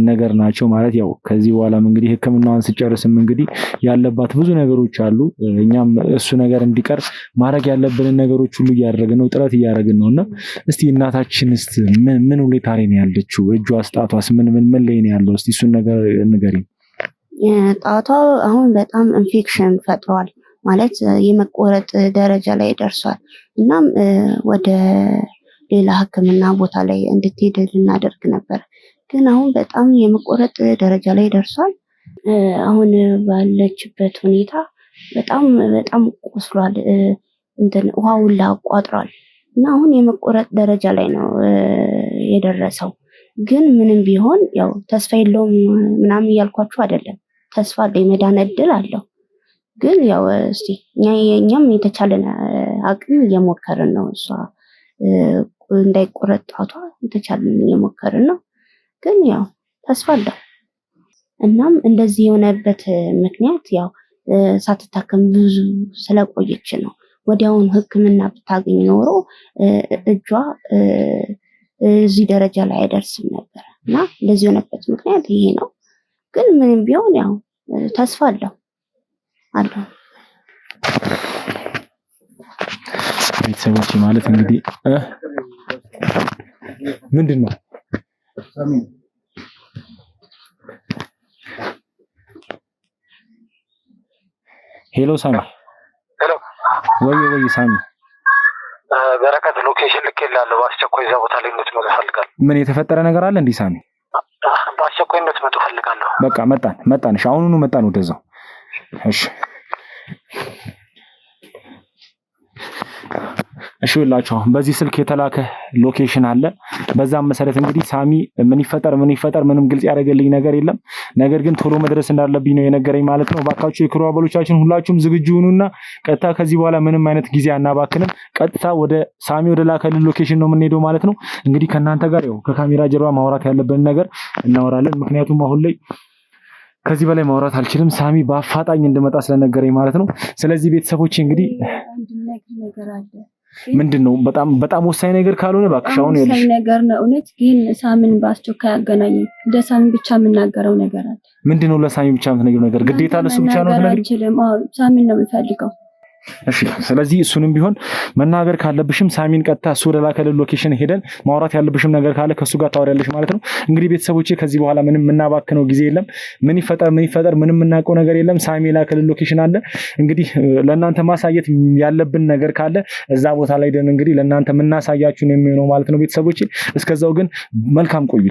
[SPEAKER 2] ነገር ናቸው ማለት ያው ከዚህ በኋላም እንግዲህ ህክምናዋን ስጨርስም እንግዲህ ያለባት ብዙ ነገሮች አሉ። እኛም እሱ ነገር እንዲቀር ማድረግ ያለብንን ነገሮች ሁሉ እያደረግን ነው፣ ጥረት እያደረግን ነውና እስቲ እናታችንስ ምን ሁኔታ ላይ ነው ያለችው? እጇስ ጣቷስ ምን ላይ ነው ያለው? እስቲ እሱን ነገር ንገሪኝ።
[SPEAKER 4] ጣቷ አሁን በጣም ኢንፌክሽን ፈጥሯል ማለት የመቆረጥ ደረጃ ላይ ደርሷል። እናም ወደ ሌላ ህክምና ቦታ ላይ እንድትሄድ ልናደርግ ነበር ግን አሁን በጣም የመቆረጥ ደረጃ ላይ ደርሷል። አሁን ባለችበት ሁኔታ በጣም ቆስሏል። ውሃ ሁላ አቋጥሯል እና አሁን የመቆረጥ ደረጃ ላይ ነው የደረሰው። ግን ምንም ቢሆን ያው ተስፋ የለውም ምናምን እያልኳችሁ አይደለም። ተስፋ አለው፣ የመዳን እድል አለው። ግን ያው እስቲ እኛም የተቻለን አቅም እየሞከርን ነው። እሷ እንዳይቆረጥ ጣቷ የተቻለን እየሞከርን ነው። ግን ያው ተስፋ አለው። እናም እንደዚህ የሆነበት ምክንያት ያው ሳትታከም ብዙ ስለቆየች ነው። ወዲያውኑ ህክምና ብታገኝ ኖሮ እጇ እዚህ ደረጃ ላይ አይደርስም ነበር እና እንደዚህ የሆነበት ምክንያት ይሄ ነው። ግን ምንም ቢሆን ያው ተስፋ አለው።
[SPEAKER 2] ቤተሰቦች ማለት እንግዲህ ምንድን ነው ሄሎ ሳሚ።
[SPEAKER 3] ሄሎ
[SPEAKER 2] ወይ ሳሚ።
[SPEAKER 3] በረከት ሎኬሽን ልኬልሃለሁ። በአስቸኳይ እዛ ቦታ ላይ እንድትመጡ እፈልጋለሁ።
[SPEAKER 2] ምን የተፈጠረ ነገር አለ እንዴ ሳሚ?
[SPEAKER 3] በአስቸኳይ እንድትመጡ እፈልጋለሁ።
[SPEAKER 2] በቃ መጣን። እሺ አሁኑኑ መጣን ወደዛው። እሺ እሺ ሁላችሁ በዚህ ስልክ የተላከ ሎኬሽን አለ። በዛም መሰረት እንግዲህ ሳሚ ምን ይፈጠር ምንም ግልጽ ያደረገልኝ ነገር የለም። ነገር ግን ቶሎ መድረስ እንዳለብኝ ነው የነገረኝ ማለት ነው። ባካችሁ የክሩ አባሎቻችን ሁላችሁም ዝግጁ ሁኑና ቀጥታ ከዚህ በኋላ ምንም አይነት ጊዜ አናባክንም። ቀጥታ ወደ ሳሚ ወደ ላከልን ሎኬሽን ነው የምንሄደው ማለት ነው። እንግዲህ ከናንተ ጋር ያው ከካሜራ ጀርባ ማውራት ያለብን ነገር እናወራለን። ምክንያቱም አሁን ላይ ከዚህ በላይ ማውራት አልችልም። ሳሚ በአፋጣኝ እንድመጣ ስለነገረኝ ማለት ነው። ስለዚህ ቤተሰቦቼ እንግዲህ
[SPEAKER 1] ነገር አለ።
[SPEAKER 2] ምንድነው? በጣም ወሳኝ ነገር ካልሆነ እባክሽ አሁን
[SPEAKER 1] ወሳኝ ነገር ነው እውነት። ግን ሳሚን በአስቸኳይ አገናኝ። ለሳሚ ብቻ የምናገረው ነገር አለ።
[SPEAKER 2] ምንድነው? ለሳሚ ብቻ የምትነግሪው ነገር ግዴታ ለሱ ብቻ ነው የምትነግሪው?
[SPEAKER 1] ሳሚን ነው የምፈልገው።
[SPEAKER 2] እሺ ስለዚህ እሱንም ቢሆን መናገር ካለብሽም ሳሚን ቀጥታ እሱ ወደ ላከልን ሎኬሽን ሄደን ማውራት ያለብሽም ነገር ካለ ከሱ ጋር ታወሪያለሽ ማለት ነው። እንግዲህ ቤተሰቦቼ ከዚህ በኋላ ምንም የምናባክነው ጊዜ የለም። ምን ይፈጠር ምንም የምናውቀው ነገር የለም። ሳሚ ላከልን ሎኬሽን አለ። እንግዲህ ለእናንተ ማሳየት ያለብን ነገር ካለ እዛ ቦታ ላይ ደን እንግዲህ ለእናንተ የምናሳያችሁ ነው የሚሆነው ማለት ነው ቤተሰቦቼ። እስከዛው ግን መልካም ቆዩ።